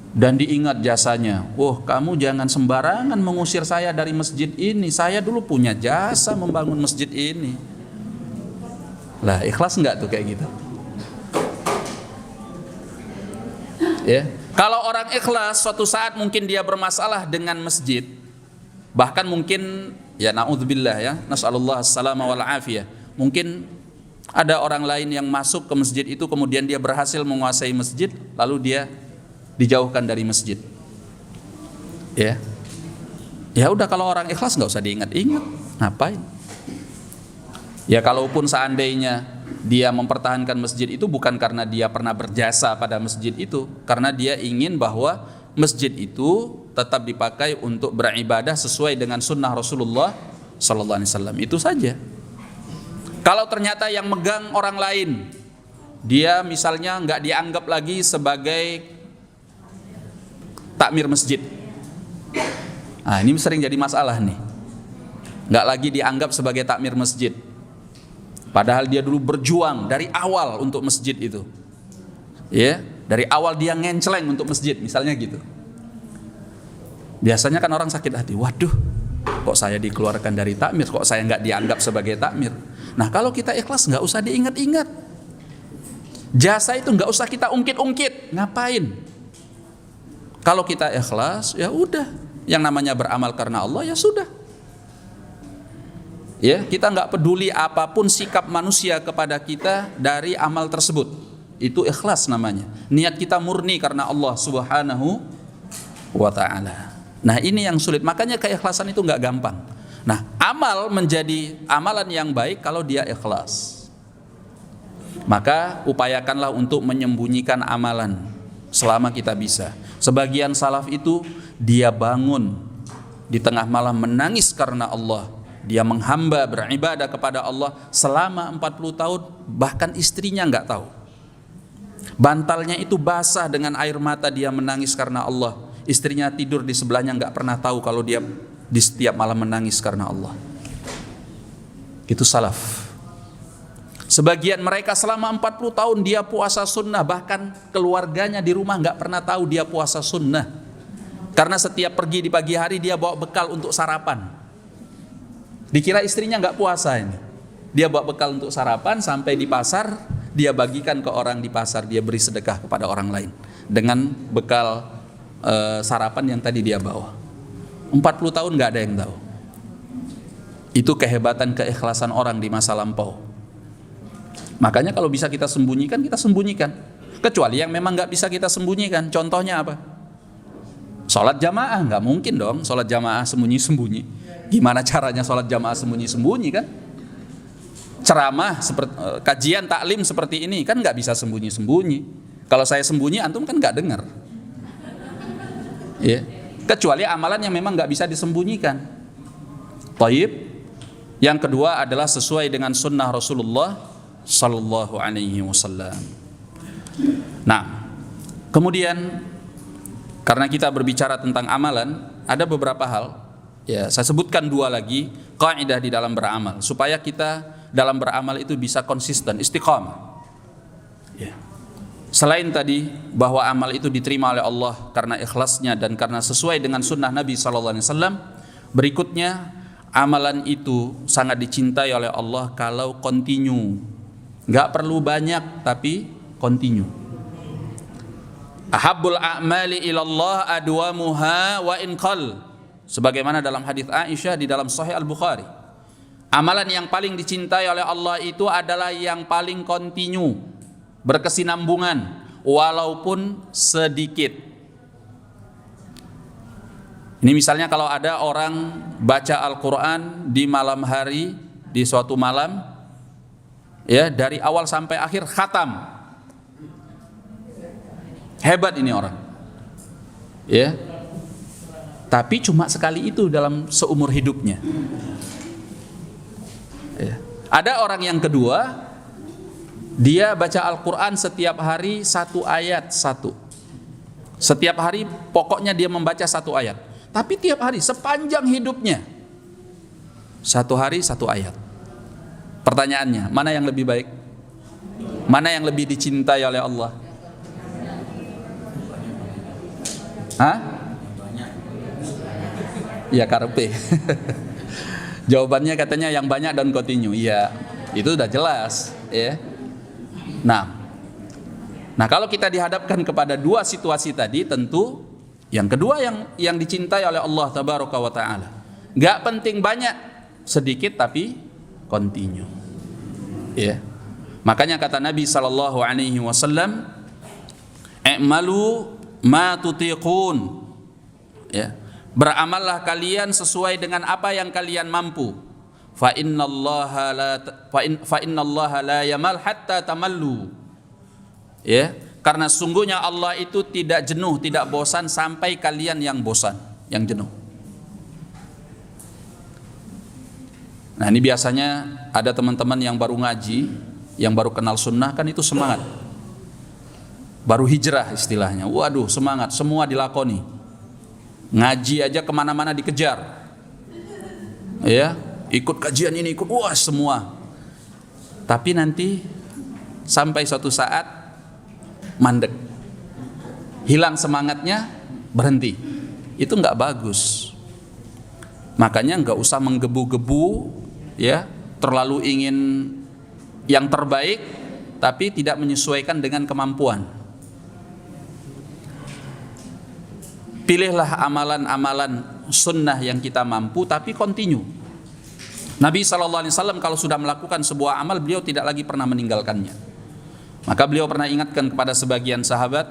Dan diingat jasanya. Kamu jangan sembarangan mengusir saya dari masjid ini. Saya dulu punya jasa membangun masjid ini. Lah, ikhlas enggak tuh kayak gitu? Ya. Kalau orang ikhlas, suatu saat mungkin dia bermasalah dengan masjid. Bahkan mungkin, ya na'udzubillah ya, nas'alullah as-salama wal afiyah. Mungkin ada orang lain yang masuk ke masjid itu, kemudian dia berhasil menguasai masjid, lalu dia dijauhkan dari masjid. Ya. Ya udah, kalau orang ikhlas nggak usah diingat-ingat. Ngapain? Ya kalaupun seandainya dia mempertahankan masjid itu bukan karena dia pernah berjasa pada masjid itu, karena dia ingin bahwa masjid itu tetap dipakai untuk beribadah sesuai dengan sunnah Rasulullah sallallahu alaihi wasallam. Itu saja. Kalau ternyata yang megang orang lain, dia misalnya nggak dianggap lagi sebagai takmir masjid. Nah, ini sering jadi masalah nih. Nggak lagi dianggap sebagai takmir masjid. Padahal dia dulu berjuang dari awal untuk masjid itu. Ya, dari awal dia ngenceleng untuk masjid, misalnya gitu. Biasanya kan orang sakit hati. Waduh, kok saya dikeluarkan dari takmir, kok saya nggak dianggap sebagai takmir. Nah, kalau kita ikhlas nggak usah diingat-ingat. Jasa itu nggak usah kita ungkit-ungkit. Ngapain? Kalau kita ikhlas, ya udah, yang namanya beramal karena Allah ya sudah. Ya, kita nggak peduli apapun sikap manusia kepada kita dari amal tersebut. Itu ikhlas namanya. Niat kita murni karena Allah Subhanahu wa taala. Nah, ini yang sulit. Makanya keikhlasan itu nggak gampang. Nah, amal menjadi amalan yang baik kalau dia ikhlas. Maka upayakanlah untuk menyembunyikan amalan selama kita bisa. Sebagian salaf itu dia bangun di tengah malam menangis karena Allah. Dia menghamba beribadah kepada Allah selama 40 tahun, bahkan istrinya nggak tahu. Bantalnya itu basah dengan air mata, dia menangis karena Allah. Istrinya tidur di sebelahnya nggak pernah tahu kalau dia di setiap malam menangis karena Allah. Itu salaf. Sebagian mereka selama 40 tahun dia puasa sunnah, bahkan keluarganya di rumah nggak pernah tahu dia puasa sunnah. Karena setiap pergi di pagi hari dia bawa bekal untuk sarapan. Dikira istrinya nggak puasa ini. Dia bawa bekal untuk sarapan, sampai di pasar dia bagikan ke orang di pasar, dia beri sedekah kepada orang lain dengan bekal sarapan yang tadi dia bawa. 40 tahun nggak ada yang tahu. Itu kehebatan keikhlasan orang di masa lampau. Makanya kalau bisa kita sembunyikan, kita sembunyikan. Kecuali yang memang nggak bisa kita sembunyikan. Contohnya apa? Sholat jamaah, nggak mungkin dong sholat jamaah sembunyi-sembunyi. Gimana caranya sholat jamaah sembunyi-sembunyi kan? Ceramah, kajian taklim seperti ini kan nggak bisa sembunyi-sembunyi. Kalau saya sembunyi, antum kan nggak dengar. Ya. Kecuali amalan yang memang nggak bisa disembunyikan. Taib. Yang kedua adalah sesuai dengan sunnah Rasulullah Sallallahu Alaihi Wasallam. Nah, kemudian karena kita berbicara tentang amalan, ada beberapa hal. Ya, saya sebutkan dua lagi kaidah di dalam beramal supaya kita dalam beramal itu bisa konsisten, istiqamah. Ya. Selain tadi bahwa amal itu diterima oleh Allah karena ikhlasnya dan karena sesuai dengan sunnah Nabi Sallallahu Alaihi Wasallam, berikutnya amalan itu sangat dicintai oleh Allah kalau continue. Nggak perlu banyak tapi continue. Ahabbul a'mali ilallah adwamuha wa in qall. Sebagaimana dalam hadis Aisyah di dalam Sahih Al-Bukhari. Amalan yang paling dicintai oleh Allah itu adalah yang paling continue, berkesinambungan walaupun sedikit. Ini misalnya kalau ada orang baca Al-Quran di malam hari, di suatu malam, ya, dari awal sampai akhir khatam. Hebat ini orang. Ya. Tapi cuma sekali itu dalam seumur hidupnya. Ya. Ada orang yang kedua, dia baca Al-Quran setiap hari satu ayat satu. Setiap hari pokoknya dia membaca satu ayat. Tapi tiap hari sepanjang hidupnya satu hari satu ayat. Pertanyaannya, mana yang lebih baik? Mana yang lebih dicintai oleh Allah? Hah? Ya karepe. Jawabannya katanya yang banyak dan continue. Iya, itu udah jelas, ya. Nah, kalau kita dihadapkan kepada dua situasi tadi, tentu yang kedua yang dicintai oleh Allah Tabaraka wa Ta'ala. Gak penting banyak, sedikit tapi continue. Ya. Makanya kata Nabi sallallahu alaihi wasallam, "I'malu ma tutiqun." Ya. Beramallah kalian sesuai dengan apa yang kalian mampu. Fa innallaha la yamal hatta tamallu. Ya, karena sungguhnya Allah itu tidak jenuh, tidak bosan sampai kalian yang bosan, yang jenuh. Nah, ini biasanya ada teman-teman yang baru ngaji, yang baru kenal sunnah, kan itu semangat. Baru hijrah istilahnya. Waduh, semangat, semua dilakoni. Ngaji aja kemana-mana dikejar. Ya, ikut kajian ini, ikut, wah semua. Tapi nanti sampai suatu saat mandek, hilang semangatnya, berhenti. Itu nggak bagus. Makanya nggak usah menggebu-gebu, ya, terlalu ingin yang terbaik, tapi tidak menyesuaikan dengan kemampuan. Pilihlah amalan-amalan sunnah yang kita mampu, tapi continue. Nabi SAW kalau sudah melakukan sebuah amal, beliau tidak lagi pernah meninggalkannya. Maka beliau pernah ingatkan kepada sebagian sahabat,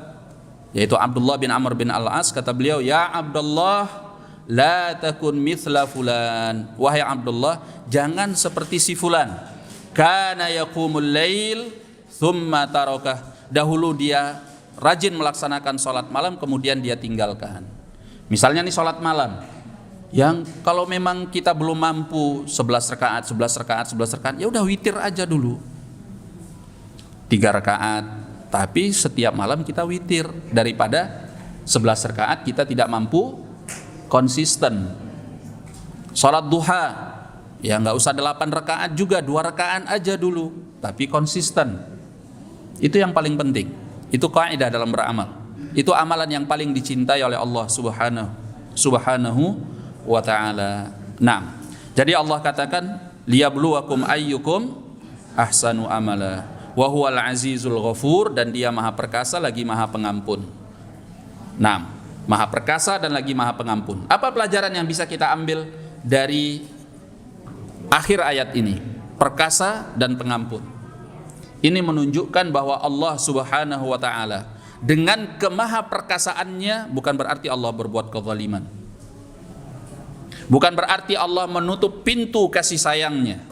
yaitu Abdullah bin Amr bin Al-As, kata beliau, "Ya Abdullah, la takun mithla fulan." Wahai Abdullah, jangan seperti si fulan. Kana yaqumul lail thumma tarakah. Dahulu dia rajin melaksanakan sholat malam kemudian dia tinggalkan. Misalnya nih sholat malam, yang kalau memang kita belum mampu 11 rakaat, 11 rakaat, 11 rakaat, ya udah witir aja dulu. 3 rakaat, tapi setiap malam kita witir daripada 11 rakaat kita tidak mampu konsisten. Sholat duha, ya nggak usah 8 rakaat juga, 2 rakaat aja dulu, tapi konsisten. Itu yang paling penting. Itu kaidah dalam beramal. Itu amalan yang paling dicintai oleh Allah Subhanahu wa ta'ala. Nah, jadi Allah katakan liyabluwakum ayyukum ahsanu amala wa huwal azizul ghafur, dan dia maha perkasa lagi maha pengampun. Nah, maha perkasa dan lagi maha pengampun. Apa pelajaran yang bisa kita ambil dari akhir ayat ini? Perkasa dan pengampun. Ini menunjukkan bahwa Allah Subhanahu wa ta'ala dengan kemahaperkasaannya bukan berarti Allah berbuat kezaliman. Bukan berarti Allah menutup pintu kasih sayangnya.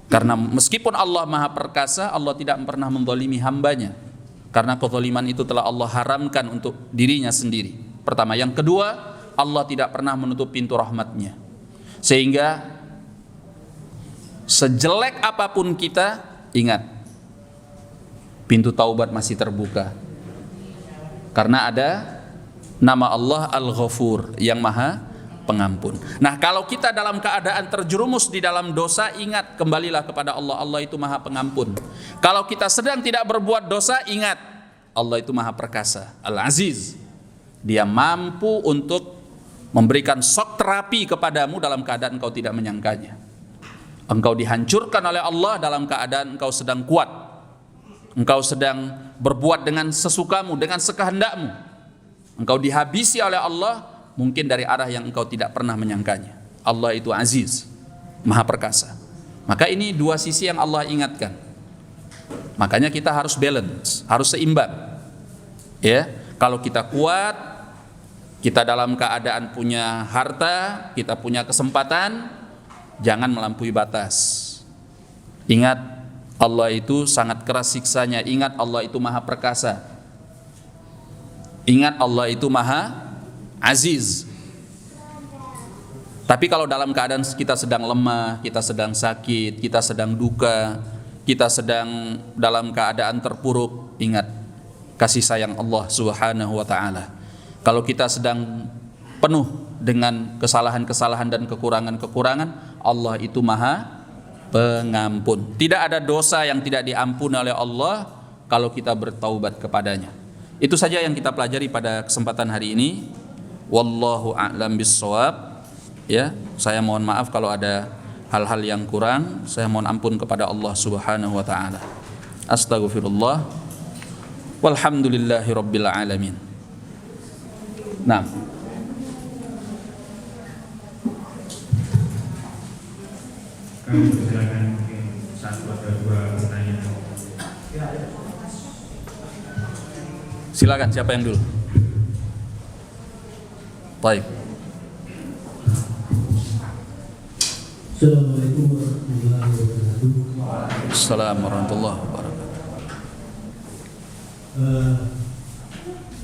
Karena meskipun Allah maha perkasa, Allah tidak pernah menzalimi hambanya. Karena kezaliman itu telah Allah haramkan untuk dirinya sendiri. Pertama. Yang kedua, Allah tidak pernah menutup pintu rahmatnya. Sehingga sejelek apapun kita, ingat, pintu taubat masih terbuka. Karena ada nama Allah Al-Ghafur, yang maha pengampun. Nah, kalau kita dalam keadaan terjerumus di dalam dosa, ingat, kembalilah kepada Allah. Allah itu maha pengampun. Kalau kita sedang tidak berbuat dosa, ingat, Allah itu maha perkasa, Al-Aziz. Dia mampu untuk memberikan shock terapi kepadamu dalam keadaan engkau tidak menyangkanya. Engkau dihancurkan oleh Allah dalam keadaan engkau sedang kuat. Engkau sedang berbuat dengan sesukamu, dengan sekehendakmu. Engkau dihabisi oleh Allah mungkin dari arah yang engkau tidak pernah menyangkanya. Allah itu aziz, maha perkasa. Maka ini dua sisi yang Allah ingatkan. Makanya kita harus balance, harus seimbang. Ya, kalau kita kuat, kita dalam keadaan punya harta, kita punya kesempatan, jangan melampaui batas. Ingat, Allah itu sangat keras siksanya. Ingat, Allah itu maha perkasa. Ingat, Allah itu maha aziz. Tapi kalau dalam keadaan kita sedang lemah, kita sedang sakit, kita sedang duka, kita sedang dalam keadaan terpuruk, ingat kasih sayang Allah Subhanahu wa ta'ala. Kalau kita sedang penuh dengan kesalahan-kesalahan dan kekurangan-kekurangan, Allah itu maha pengampun. Tidak ada dosa yang tidak diampuni oleh Allah kalau kita bertaubat kepadanya. Itu saja yang kita pelajari pada kesempatan hari ini. Wallahu a'lam bissawab. Ya, saya mohon maaf kalau ada hal-hal yang kurang. Saya mohon ampun kepada Allah Subhanahu wa ta'ala. Astaghfirullah. Walhamdulillahi rabbil alamin. Nah, kami persilakan mungkin satu atau dua pertanyaan. Silakan, siapa yang dulu? Baik. Assalamualaikum warahmatullahi wabarakatuh. Assalamualaikum warahmatullahi wabarakatuh.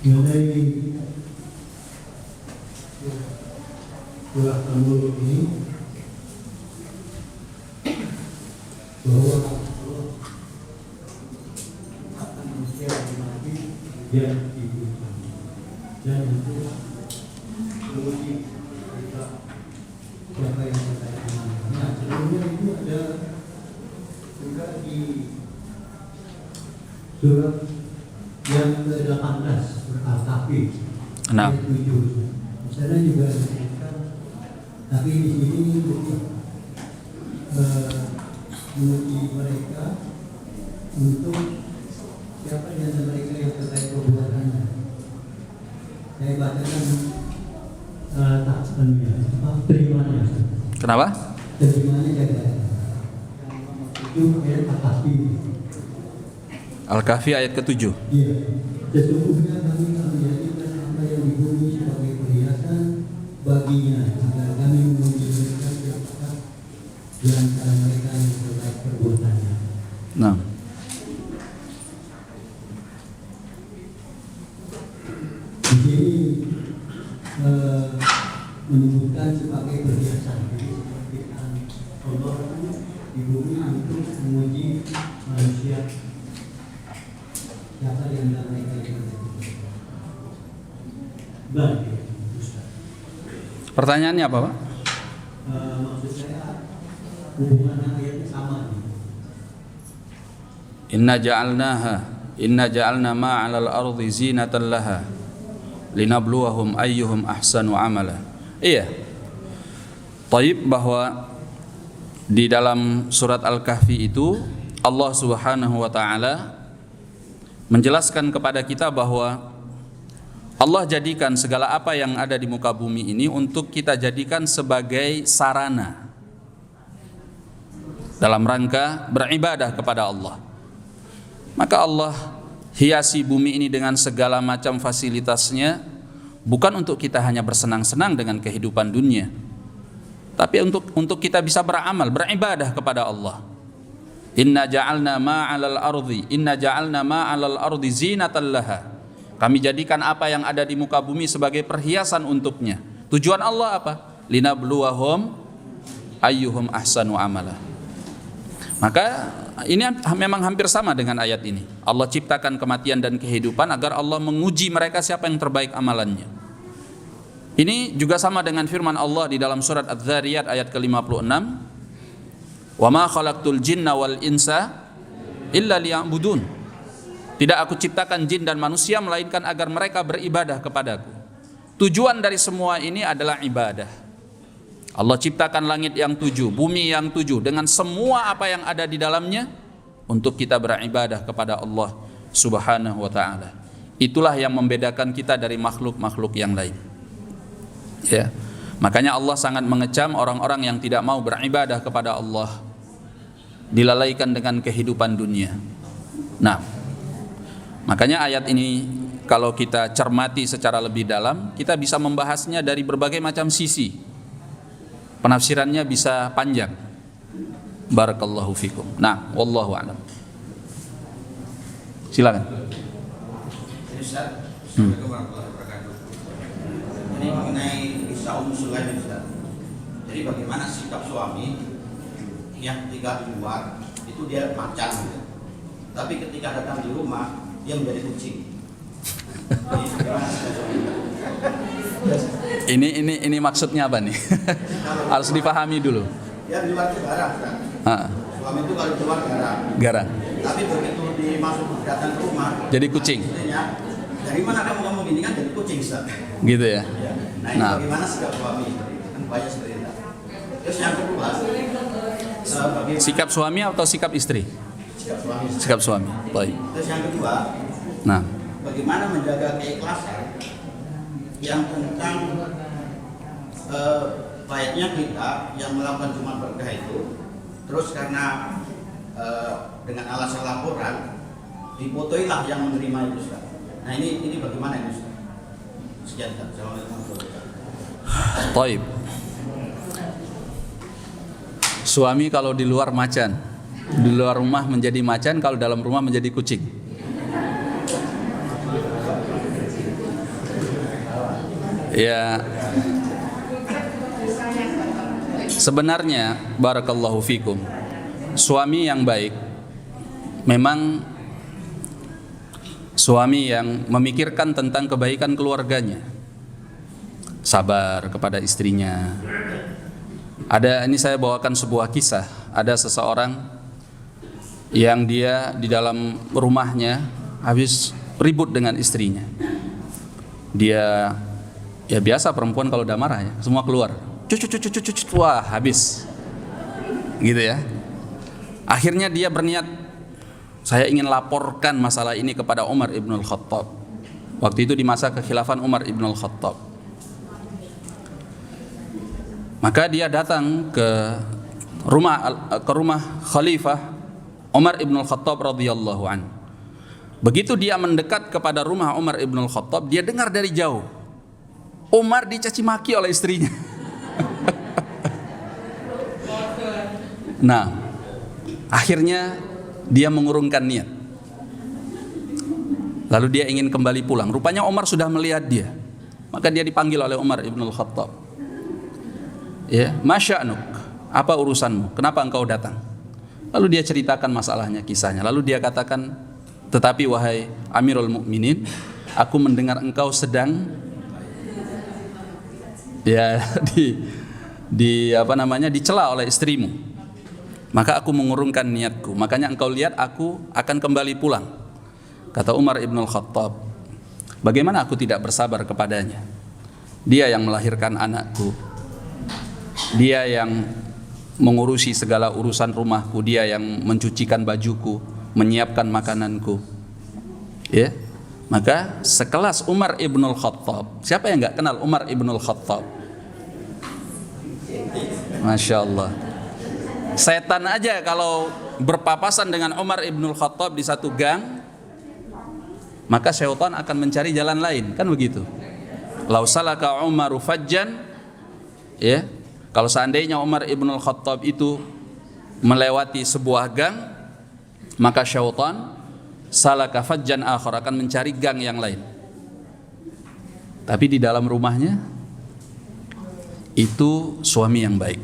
Mengenai Surah Al-Mulk ini, bahwa akan manusia dimati dan dihidupkan, dan itu menguji kita siapa yang percaya iman. Nah, sebelumnya itu ada juga di surat yang ke-18 Al-Kahfi ayat 7. Di sana juga disebutkan, tapi di sini lebih menguji mereka untuk siapa di antara mereka yang terkait perbuatannya. Saya bacakan terimanya. Kenapa? Terimanya jaga. Itu ayat Al-Kahfi. Al-Kahfi ayat ke-7. Iya. Sesungguhnya kami akan menjadikan apa yang di bumi sebagai perhiasan baginya, agar kami menguji mereka siapakah di antara mereka yang terkait perbuatannya. Nah, di bumi untuk menguji manusia. Siapa di antara mereka yang baik, Ustaz? Pertanyaannya apa, Pak? Maksud saya hubungan ayatnya sama. Inna ja'alna ma 'alal ardi zinatan laha linabluwahum ayyuhum ahsanu amala. Iya. Taib, bahwa di dalam surat Al-Kahfi itu Allah Subhanahu wa taala menjelaskan kepada kita bahwa Allah jadikan segala apa yang ada di muka bumi ini untuk kita jadikan sebagai sarana dalam rangka beribadah kepada Allah. Maka Allah hiasi bumi ini dengan segala macam fasilitasnya, bukan untuk kita hanya bersenang-senang dengan kehidupan dunia, tapi untuk kita bisa beramal, beribadah kepada Allah. Inna ja'alna ma'alal ardi zinatan laha. Kami jadikan apa yang ada di muka bumi sebagai perhiasan untuknya. Tujuan Allah apa? Linabluwahum ayyuhum ahsanu amala. Maka ini memang hampir sama dengan ayat ini. Allah ciptakan kematian dan kehidupan agar Allah menguji mereka siapa yang terbaik amalannya. Ini juga sama dengan firman Allah di dalam surat Adz-Dzariyat ayat ke-56. Wa ma khalaqtul jinna wal insa illa liya'budun. Tidak aku ciptakan jin dan manusia melainkan agar mereka beribadah kepadaku. Tujuan dari semua ini adalah ibadah. Allah ciptakan langit yang 7, bumi yang 7, dengan semua apa yang ada di dalamnya untuk kita beribadah kepada Allah Subhanahu wa taala. Itulah yang membedakan kita dari makhluk-makhluk yang lain. Ya. Makanya Allah sangat mengecam orang-orang yang tidak mau beribadah kepada Allah, dilalaikan dengan kehidupan dunia. Nah, makanya ayat ini kalau kita cermati secara lebih dalam, kita bisa membahasnya dari berbagai macam sisi. Penafsirannya bisa panjang. Barakallahu fikum. Nah, wallahu a'lam. Silakan. Assalamualaikum warahmatullahi wabarakatuh. Ini mengenai kisah Sulaim, Ustaz. Jadi bagaimana sikap suami yang ketika di luar itu dia macan, gitu. Tapi ketika datang di rumah dia menjadi kucing. Ini maksudnya apa nih? Harus dipahami dulu. Dia di luar itu garang, Ustaz. Suami itu kalau keluar garang. Tapi begitu dimasuk datang ke rumah jadi kucing. Dari mana kamu gini kan jadi kucing, Ustaz. Gitu ya. Nah, ini bagaimana sikap suami? Kan banyak seperti itu. Terus yang kedua, sikap suami atau sikap istri? Sikap suami. Sikap suami. Baik. Terus yang kedua, bagaimana menjaga keikhlasan yang tentang baiknya kita yang melakukan Jumat Berkah itu, terus karena dengan alasan laporan difotoilah yang menerima itu, Ustaz. Nah ini bagaimana ini, Ustaz? Sekian, Assalamualaikum warahmatullahi wabarakatuh. Taib. Suami kalau di luar macan, di luar rumah menjadi macan, kalau dalam rumah menjadi kucing. Ya, sebenarnya barakallahu fikum, suami yang baik memang suami yang memikirkan tentang kebaikan keluarganya, sabar kepada istrinya. Ini saya bawakan sebuah kisah. Ada seseorang yang dia di dalam rumahnya habis ribut dengan istrinya. Dia, ya biasa perempuan kalau udah marah ya, semua keluar. Wah, habis. Gitu ya. Akhirnya dia berniat, saya ingin laporkan masalah ini kepada Umar ibn al-Khattab. Waktu itu di masa kekhilafan Umar ibn al-Khattab. Maka dia datang ke rumah Khalifah Umar ibn al-Khattab radhiyallahu anhu. Begitu dia mendekat kepada rumah Umar ibn al-Khattab, dia dengar dari jauh Umar dicaci maki oleh istrinya. Nah, akhirnya dia mengurungkan niat. Lalu dia ingin kembali pulang. Rupanya Umar sudah melihat dia. Maka dia dipanggil oleh Umar ibn al-Khattab. Ya, masya'nuk, apa urusanmu? Kenapa engkau datang? Lalu dia ceritakan masalahnya, kisahnya. Lalu dia katakan, tetapi wahai Amirul Mukminin, aku mendengar engkau sedang dicela oleh istrimu. Maka aku mengurungkan niatku. Makanya engkau lihat aku akan kembali pulang. Kata Umar ibn al-Khattab, bagaimana aku tidak bersabar kepadanya? Dia yang melahirkan anakku. Dia yang mengurusi segala urusan rumahku, dia yang mencucikan bajuku, menyiapkan makananku. Ya, maka sekelas Umar ibn al-Khattab, siapa yang nggak kenal Umar ibn al-Khattab? Masya Allah. Setan aja kalau berpapasan dengan Umar ibn al-Khattab di satu gang, maka syaitan akan mencari jalan lain, kan begitu? Lau salaka Umaru fajjan, ya, kalau seandainya Umar ibn al-Khattab itu melewati sebuah gang, maka syaitan salaka fajjan akhar, akan mencari gang yang lain. Tapi di dalam rumahnya itu suami yang baik,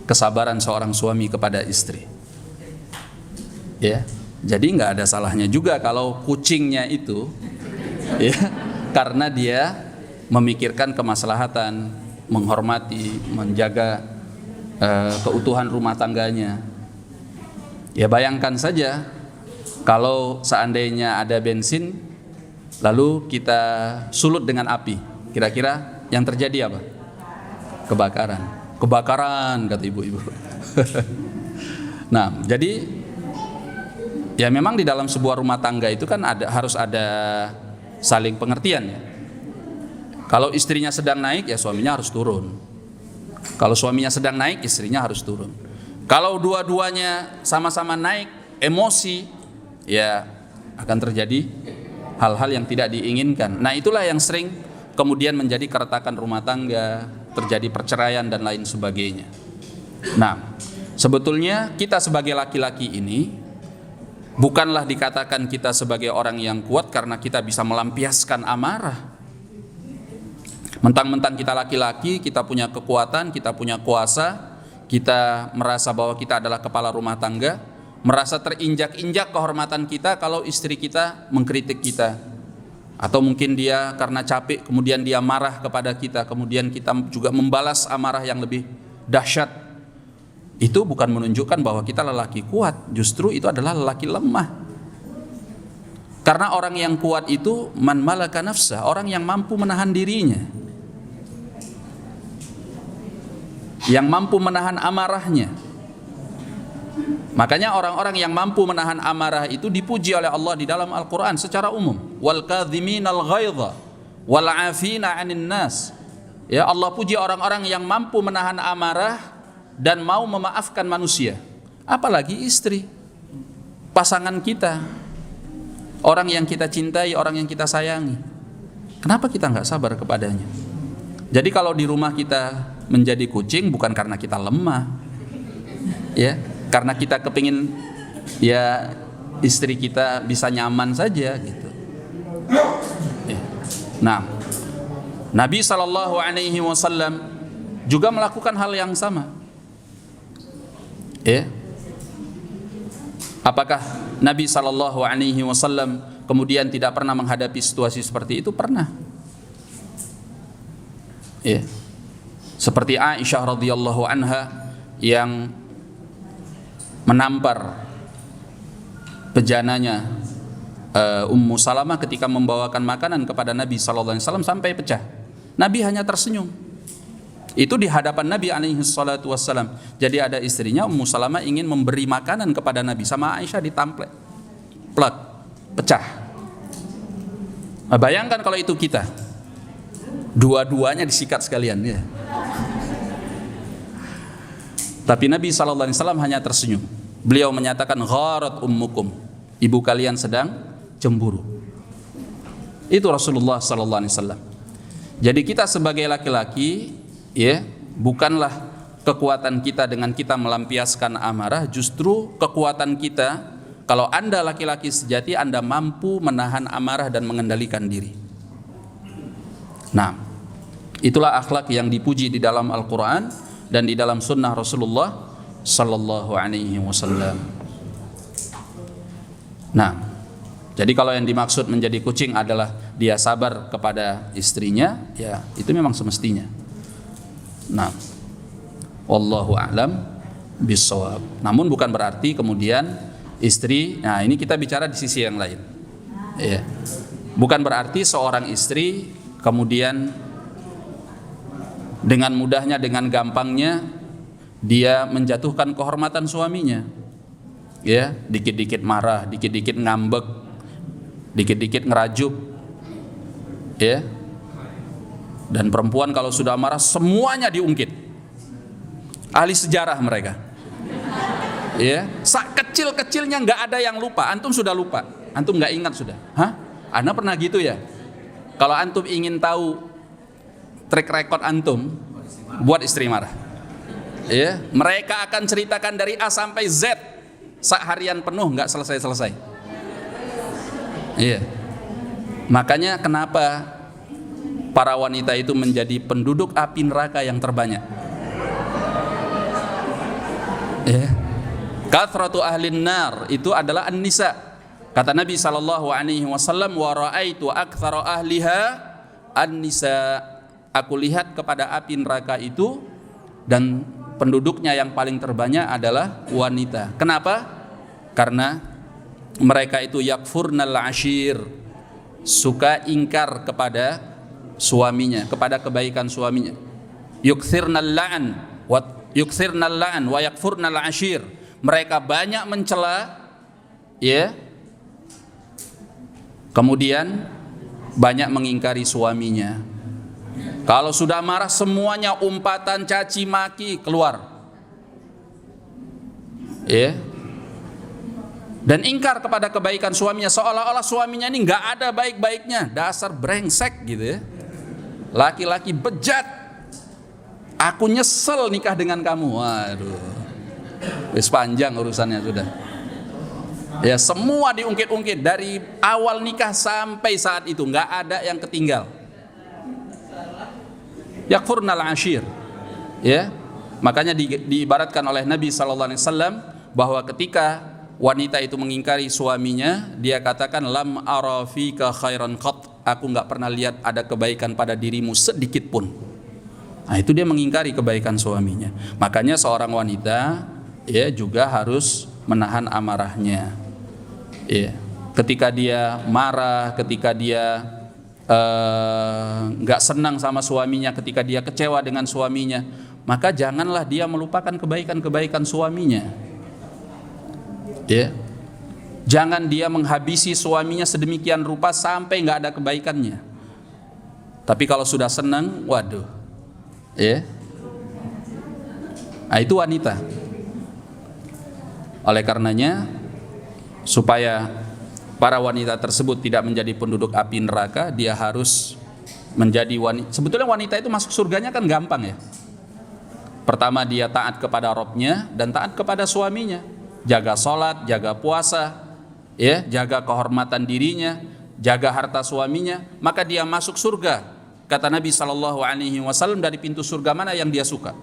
kesabaran seorang suami kepada istri. Ya, jadi nggak ada salahnya juga kalau kucingnya itu, ya, karena dia memikirkan kemaslahatan, menghormati, menjaga keutuhan rumah tangganya. Ya bayangkan saja kalau seandainya ada bensin lalu kita sulut dengan api, kira-kira yang terjadi apa? Kebakaran kata ibu-ibu. Nah, jadi ya memang di dalam sebuah rumah tangga itu kan harus ada saling pengertian ya. Kalau istrinya sedang naik, ya suaminya harus turun. Kalau suaminya sedang naik, istrinya harus turun. Kalau dua-duanya sama-sama naik, emosi, ya akan terjadi hal-hal yang tidak diinginkan. Nah, itulah yang sering kemudian menjadi keretakan rumah tangga, terjadi perceraian dan lain sebagainya. Nah, sebetulnya kita sebagai laki-laki ini bukanlah dikatakan kita sebagai orang yang kuat karena kita bisa melampiaskan amarah. Mentang-mentang kita laki-laki, kita punya kekuatan, kita punya kuasa, kita merasa bahwa kita adalah kepala rumah tangga, merasa terinjak-injak kehormatan kita kalau istri kita mengkritik kita. Atau mungkin dia karena capek kemudian dia marah kepada kita, kemudian kita juga membalas amarah yang lebih dahsyat. Itu bukan menunjukkan bahwa kita lelaki kuat, justru itu adalah lelaki lemah. Karena orang yang kuat itu man malaka nafsah, orang yang mampu menahan dirinya, yang mampu menahan amarahnya. Makanya orang-orang yang mampu menahan amarah itu dipuji oleh Allah di dalam Al-Quran secara umum. Wal kadhiminal ghaidha wal afina 'anil nas. Ya, Allah puji orang-orang yang mampu menahan amarah dan mau memaafkan manusia. Apalagi istri, pasangan kita, orang yang kita cintai, orang yang kita sayangi. Kenapa kita nggak sabar kepadanya? Jadi kalau di rumah kita menjadi kucing bukan karena kita lemah, ya, karena kita kepingin ya istri kita bisa nyaman saja gitu. Ya. Nah, Nabi SAW juga melakukan hal yang sama. Ya. Apakah Nabi SAW kemudian tidak pernah menghadapi situasi seperti itu? Pernah. Ya. Seperti Aisyah radhiyallahu anha yang menampar bejananya Ummu Salamah ketika membawakan makanan kepada Nabi SAW sampai pecah. Nabi hanya tersenyum. Itu di hadapan Nabi SAW. Jadi ada istrinya Ummu Salamah ingin memberi makanan kepada Nabi, sama Aisyah ditamplek, plak, pecah. Nah, bayangkan kalau itu kita, dua-duanya disikat sekalian ya. Tapi Nabi SAW hanya tersenyum. Beliau menyatakan gharat ummukum, ibu kalian sedang cemburu. Itu Rasulullah SAW. Jadi kita sebagai laki-laki, ya, bukanlah kekuatan kita dengan kita melampiaskan amarah, justru kekuatan kita, kalau Anda laki-laki sejati, Anda mampu menahan amarah dan mengendalikan diri. Nah, itulah akhlak yang dipuji di dalam Al-Quran dan di dalam sunnah Rasulullah sallallahu alaihi wasallam. Nah, jadi kalau yang dimaksud menjadi kucing adalah dia sabar kepada istrinya, ya itu memang semestinya. Nah, wallahu a'lam bissawab. Namun bukan berarti kemudian istri, nah ini kita bicara di sisi yang lain. Ya. Bukan berarti seorang istri kemudian dengan mudahnya, dengan gampangnya dia menjatuhkan kehormatan suaminya. Ya, dikit-dikit marah, dikit-dikit ngambek, dikit-dikit ngerajup. Ya. Dan perempuan kalau sudah marah semuanya diungkit. Ahli sejarah mereka. Ya, kecil-kecilnya nggak ada yang lupa. Antum sudah lupa, antum nggak ingat sudah. Hah? Anda pernah gitu ya? Kalau antum ingin tahu track record antum, buat istri marah. Ya, mereka akan ceritakan dari A sampai Z, seharian penuh nggak selesai-selesai. Iya. Makanya kenapa para wanita itu menjadi penduduk api neraka yang terbanyak? Ya. Kathratu ahlin nar itu adalah an-nisa. Kata Nabi sallallahu alaihi wasallam, wa ra'aitu aktsara ahliha an-nisa. Aku lihat kepada api neraka itu dan penduduknya yang paling terbanyak adalah wanita. Kenapa? Karena mereka itu yakfurnal ashir, suka ingkar kepada suaminya, kepada kebaikan suaminya. Yukthirnal la'an wa yakfurnal ashir. Mereka banyak mencela, ya. Kemudian banyak mengingkari suaminya. Kalau sudah marah semuanya umpatan, caci maki keluar. Ya. Dan ingkar kepada kebaikan suaminya, seolah-olah suaminya ini nggak ada baik-baiknya. Dasar brengsek gitu ya. Laki-laki bejat. Aku nyesel nikah dengan kamu. Waduh. Wis panjang urusannya sudah. Ya, semua diungkit-ungkit dari awal nikah sampai saat itu, nggak ada yang ketinggal. Yakfurnal ashir. Ya. Makanya diibaratkan oleh Nabi sallallahu alaihi wasallam bahwa ketika wanita itu mengingkari suaminya, dia katakan lam ara fika khairan qat. Aku nggak pernah lihat ada kebaikan pada dirimu sedikit pun. Nah, itu dia mengingkari kebaikan suaminya. Makanya seorang wanita ya juga harus menahan amarahnya. Ya. Ketika dia marah, ketika dia nggak senang sama suaminya, ketika dia kecewa dengan suaminya, maka janganlah dia melupakan kebaikan-kebaikan suaminya. Ya. Jangan dia menghabisi suaminya sedemikian rupa sampai nggak ada kebaikannya. Tapi kalau sudah senang, waduh, ya. Nah, itu wanita. Oleh karenanya, supaya para wanita tersebut tidak menjadi penduduk api neraka, dia harus menjadi wanita. Sebetulnya wanita itu masuk surganya kan gampang ya. Pertama dia taat kepada Rabbnya dan taat kepada suaminya, jaga sholat, jaga puasa, ya, jaga kehormatan dirinya, jaga harta suaminya, maka dia masuk surga. Kata Nabi SAW, dari pintu surga mana yang dia suka.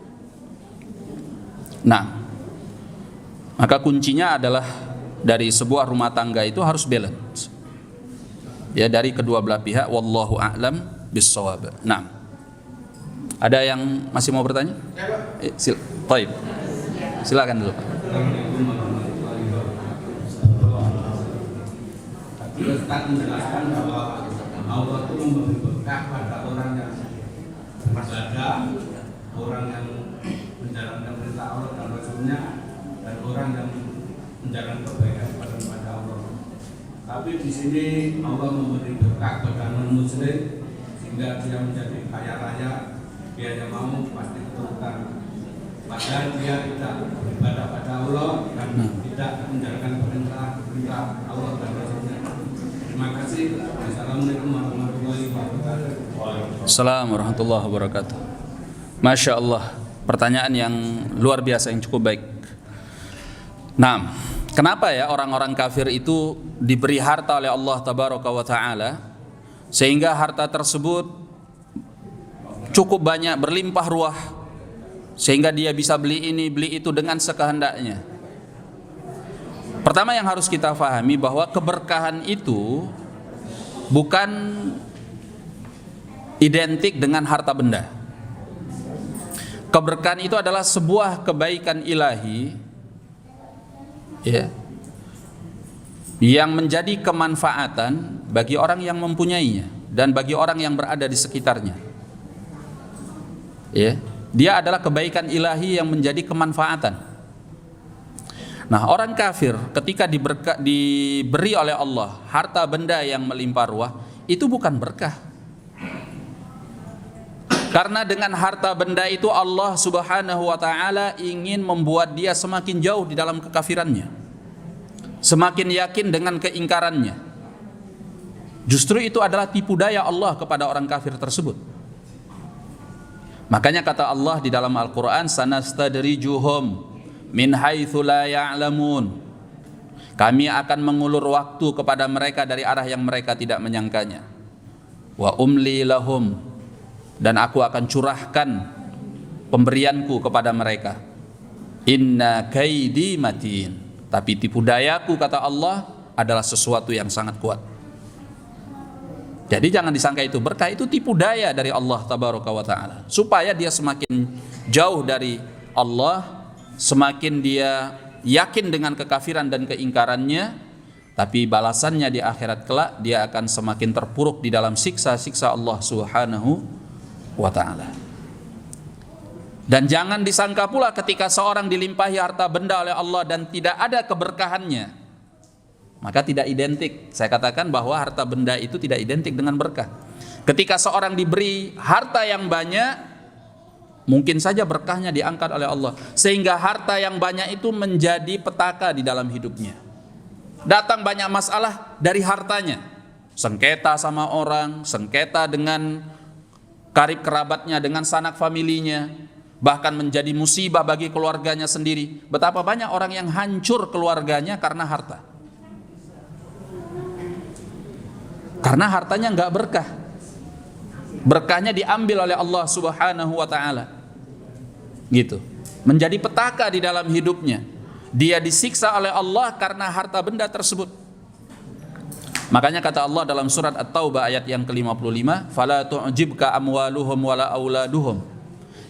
Nah, maka kuncinya adalah dari sebuah rumah tangga itu harus balance. Ya, dari kedua belah pihak. Wallahu a'lam bissawab. Nah, ada yang masih mau bertanya? Baik. Silakan dulu. Ustaz menjelaskan bahwa Allah itu memberi berkah pada orang yang beribadah, orang yang menjalankan perintah Allah dan Rasulnya, dan orang yang menjalankan kebaikan kepada Allah. Tapi di sini Allah memberi berkah pada non-muslim sehingga dia menjadi kaya raya, dia yang mau pasti keturunan. Padahal dia tidak beribadah pada Allah dan tidak menjalankan perintah Allah dan Rasulnya. Terima kasih. Assalamualaikum warahmatullahi wabarakatuh. Assalamualaikum warahmatullahi wabarakatuh. Masya Allah, pertanyaan yang luar biasa, yang cukup baik. Nah, kenapa ya orang-orang kafir itu diberi harta oleh Allah Tabaraka wa Ta'ala sehingga harta tersebut cukup banyak, berlimpah ruah, sehingga dia bisa beli ini, beli itu dengan sekehendaknya. Pertama yang harus kita pahami bahwa keberkahan itu bukan identik dengan harta benda. Keberkahan itu adalah sebuah kebaikan ilahi, ya, yang menjadi kemanfaatan bagi orang yang mempunyainya dan bagi orang yang berada di sekitarnya. Ya, dia adalah kebaikan ilahi yang menjadi kemanfaatan. Nah, orang kafir ketika diberi oleh Allah harta benda yang melimpah ruah, itu bukan berkah. Karena dengan harta benda itu Allah Subhanahu wa taala ingin membuat dia semakin jauh di dalam kekafirannya, semakin yakin dengan keingkarannya. Justru itu adalah tipu daya Allah kepada orang kafir tersebut. Makanya kata Allah di dalam Al-Qur'an, sanastadrijuhum min haitsu la ya'lamun. Kami akan mengulur waktu kepada mereka dari arah yang mereka tidak menyangkanya. Wa umli lahum, dan aku akan curahkan pemberianku kepada mereka. Inna kaidi matin, tapi tipu dayaku, kata Allah, adalah sesuatu yang sangat kuat. Jadi jangan disangka itu berkah, itu tipu daya dari Allah tabaraka wa taala, supaya dia semakin jauh dari Allah, semakin dia yakin dengan kekafiran dan keingkarannya, tapi balasannya di akhirat kelak dia akan semakin terpuruk di dalam siksa-siksa Allah Subhanahu wa ta'ala. Dan jangan disangka pula ketika seorang dilimpahi harta benda oleh Allah dan tidak ada keberkahannya, maka tidak identik. Saya katakan bahwa harta benda itu tidak identik dengan berkah. Ketika seorang diberi harta yang banyak, mungkin saja berkahnya diangkat oleh Allah, sehingga harta yang banyak itu menjadi petaka di dalam hidupnya. Datang banyak masalah dari hartanya, sengketa sama orang, sengketa dengan karib kerabatnya, dengan sanak familinya, bahkan menjadi musibah bagi keluarganya sendiri. Betapa banyak orang yang hancur keluarganya karena harta, karena hartanya nggak berkah. Berkahnya diambil oleh Allah Subhanahu wa ta'ala, gitu, menjadi petaka di dalam hidupnya. Dia disiksa oleh Allah karena harta benda tersebut. Makanya kata Allah dalam surat At-Taubah ayat yang ke-55, fala tu'jibka amwaluhum wala auladuhum,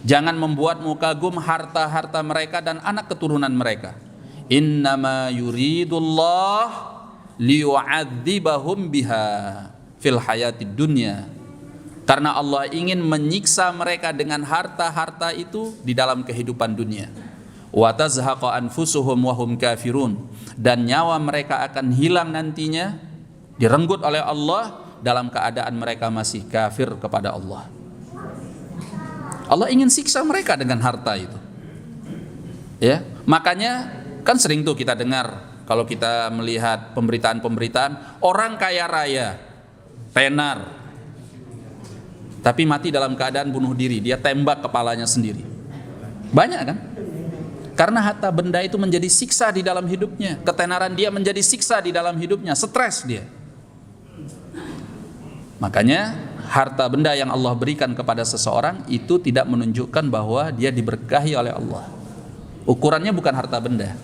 jangan membuatmu kagum harta-harta mereka dan anak keturunan mereka. Innama yuridullah liyu'adzibahum biha fil hayatid dunya, karena Allah ingin menyiksa mereka dengan harta-harta itu di dalam kehidupan dunia. Wa tazhaqa anfusuhum wa hum kafirun, dan nyawa mereka akan hilang nantinya, direnggut oleh Allah dalam keadaan mereka masih kafir kepada Allah. Allah ingin siksa mereka dengan harta itu. Ya, makanya kan sering tuh kita dengar kalau kita melihat pemberitaan-pemberitaan orang kaya raya, tenar, tapi mati dalam keadaan bunuh diri, dia tembak kepalanya sendiri. Banyak kan? Karena harta benda itu menjadi siksa di dalam hidupnya, ketenaran dia menjadi siksa di dalam hidupnya, stres dia. Makanya harta benda yang Allah berikan kepada seseorang itu tidak menunjukkan bahwa dia diberkahi oleh Allah. Ukurannya bukan harta benda,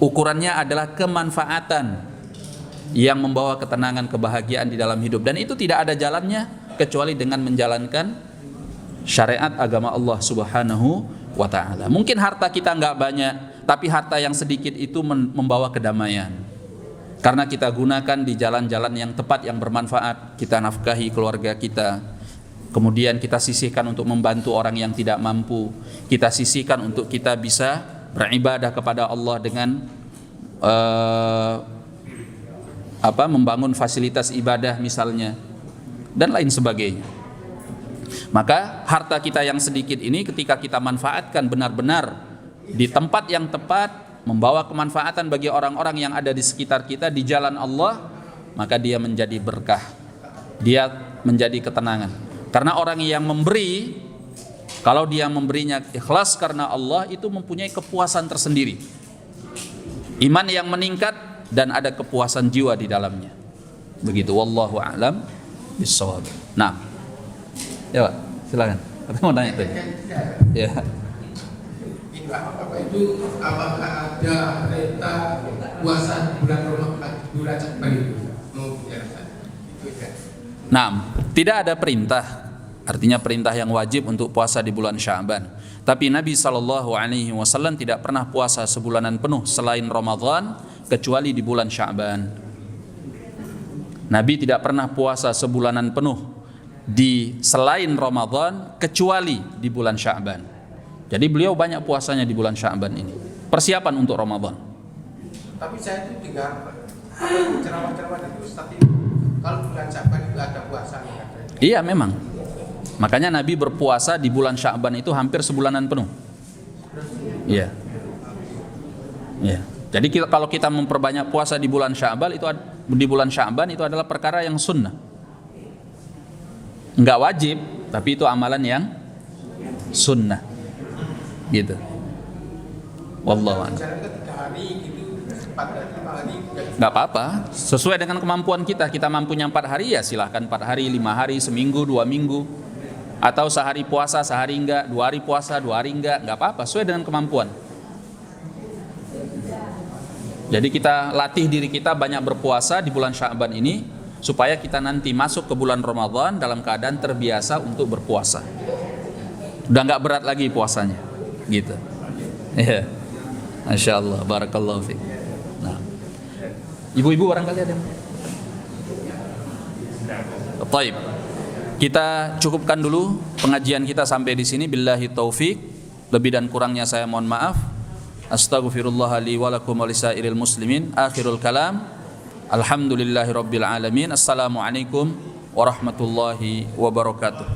ukurannya adalah kemanfaatan yang membawa ketenangan, kebahagiaan di dalam hidup. Dan itu tidak ada jalannya kecuali dengan menjalankan syariat agama Allah Subhanahu wa ta'ala. Mungkin harta kita nggak banyak, tapi harta yang sedikit itu membawa kedamaian, karena kita gunakan di jalan-jalan yang tepat, yang bermanfaat. Kita nafkahi keluarga kita, kemudian kita sisihkan untuk membantu orang yang tidak mampu, kita sisihkan untuk kita bisa beribadah kepada Allah dengan membangun fasilitas ibadah misalnya, dan lain sebagainya. Maka harta kita yang sedikit ini ketika kita manfaatkan benar-benar di tempat yang tepat, membawa kemanfaatan bagi orang-orang yang ada di sekitar kita di jalan Allah, maka dia menjadi berkah, dia menjadi ketenangan. Karena orang yang memberi, kalau dia memberinya ikhlas karena Allah, itu mempunyai kepuasan tersendiri, iman yang meningkat, dan ada kepuasan jiwa di dalamnya. Begitu, wallahu a'lam bishawab. Nah, ya Pak, silakan. Katanya mau tanya tuh. Ya. Bapak itu apakah ada perintah puasa bulan Ramadan, bulan Sya'ban itu? Mau penjelasan. Itu ya. Nah, tidak ada perintah, artinya perintah yang wajib untuk puasa di bulan Sya'ban. Tapi Nabi SAW tidak pernah puasa sebulanan penuh selain Ramadan kecuali di bulan Sya'ban. Nabi tidak pernah puasa sebulanan penuh di selain Ramadan kecuali di bulan Sya'ban. Jadi beliau banyak puasanya di bulan Sya'ban ini. Persiapan untuk Ramadan. Tapi saya itu juga ceramah-ceramah dari Ustaz itu, kalau bulan Sya'ban itu ada puasa. Iya memang. Makanya Nabi berpuasa di bulan Sya'ban itu hampir sebulanan penuh. Iya. Iya. Jadi kalau kita memperbanyak puasa di bulan Sya'ban itu adalah perkara yang sunnah. Enggak wajib, tapi itu amalan yang sunnah. Gitu. Wallahu a'lam. Enggak apa-apa, sesuai dengan kemampuan kita. Kita mampunya 4 hari ya silahkan 4 hari, 5 hari, seminggu, 2 minggu. Atau sehari puasa, sehari enggak, 2 hari puasa, 2 hari enggak apa-apa, sesuai dengan kemampuan. Jadi kita latih diri kita banyak berpuasa di bulan Sya'ban ini supaya kita nanti masuk ke bulan Ramadan dalam keadaan terbiasa untuk berpuasa. Udah enggak berat lagi puasanya, gitu. Iya. Masya Allah, barakallahu fiik. Nah, ibu-ibu barangkali ada yang... Baik. Kita cukupkan dulu pengajian kita sampai di sini. Billahi taufik. Lebih dan kurangnya saya mohon maaf. Astaghfirullah li wa lakum wa lisairil muslimin. Akhirul kalam. Alhamdulillahirabbil alamin. Assalamualaikum warahmatullahi wabarakatuh.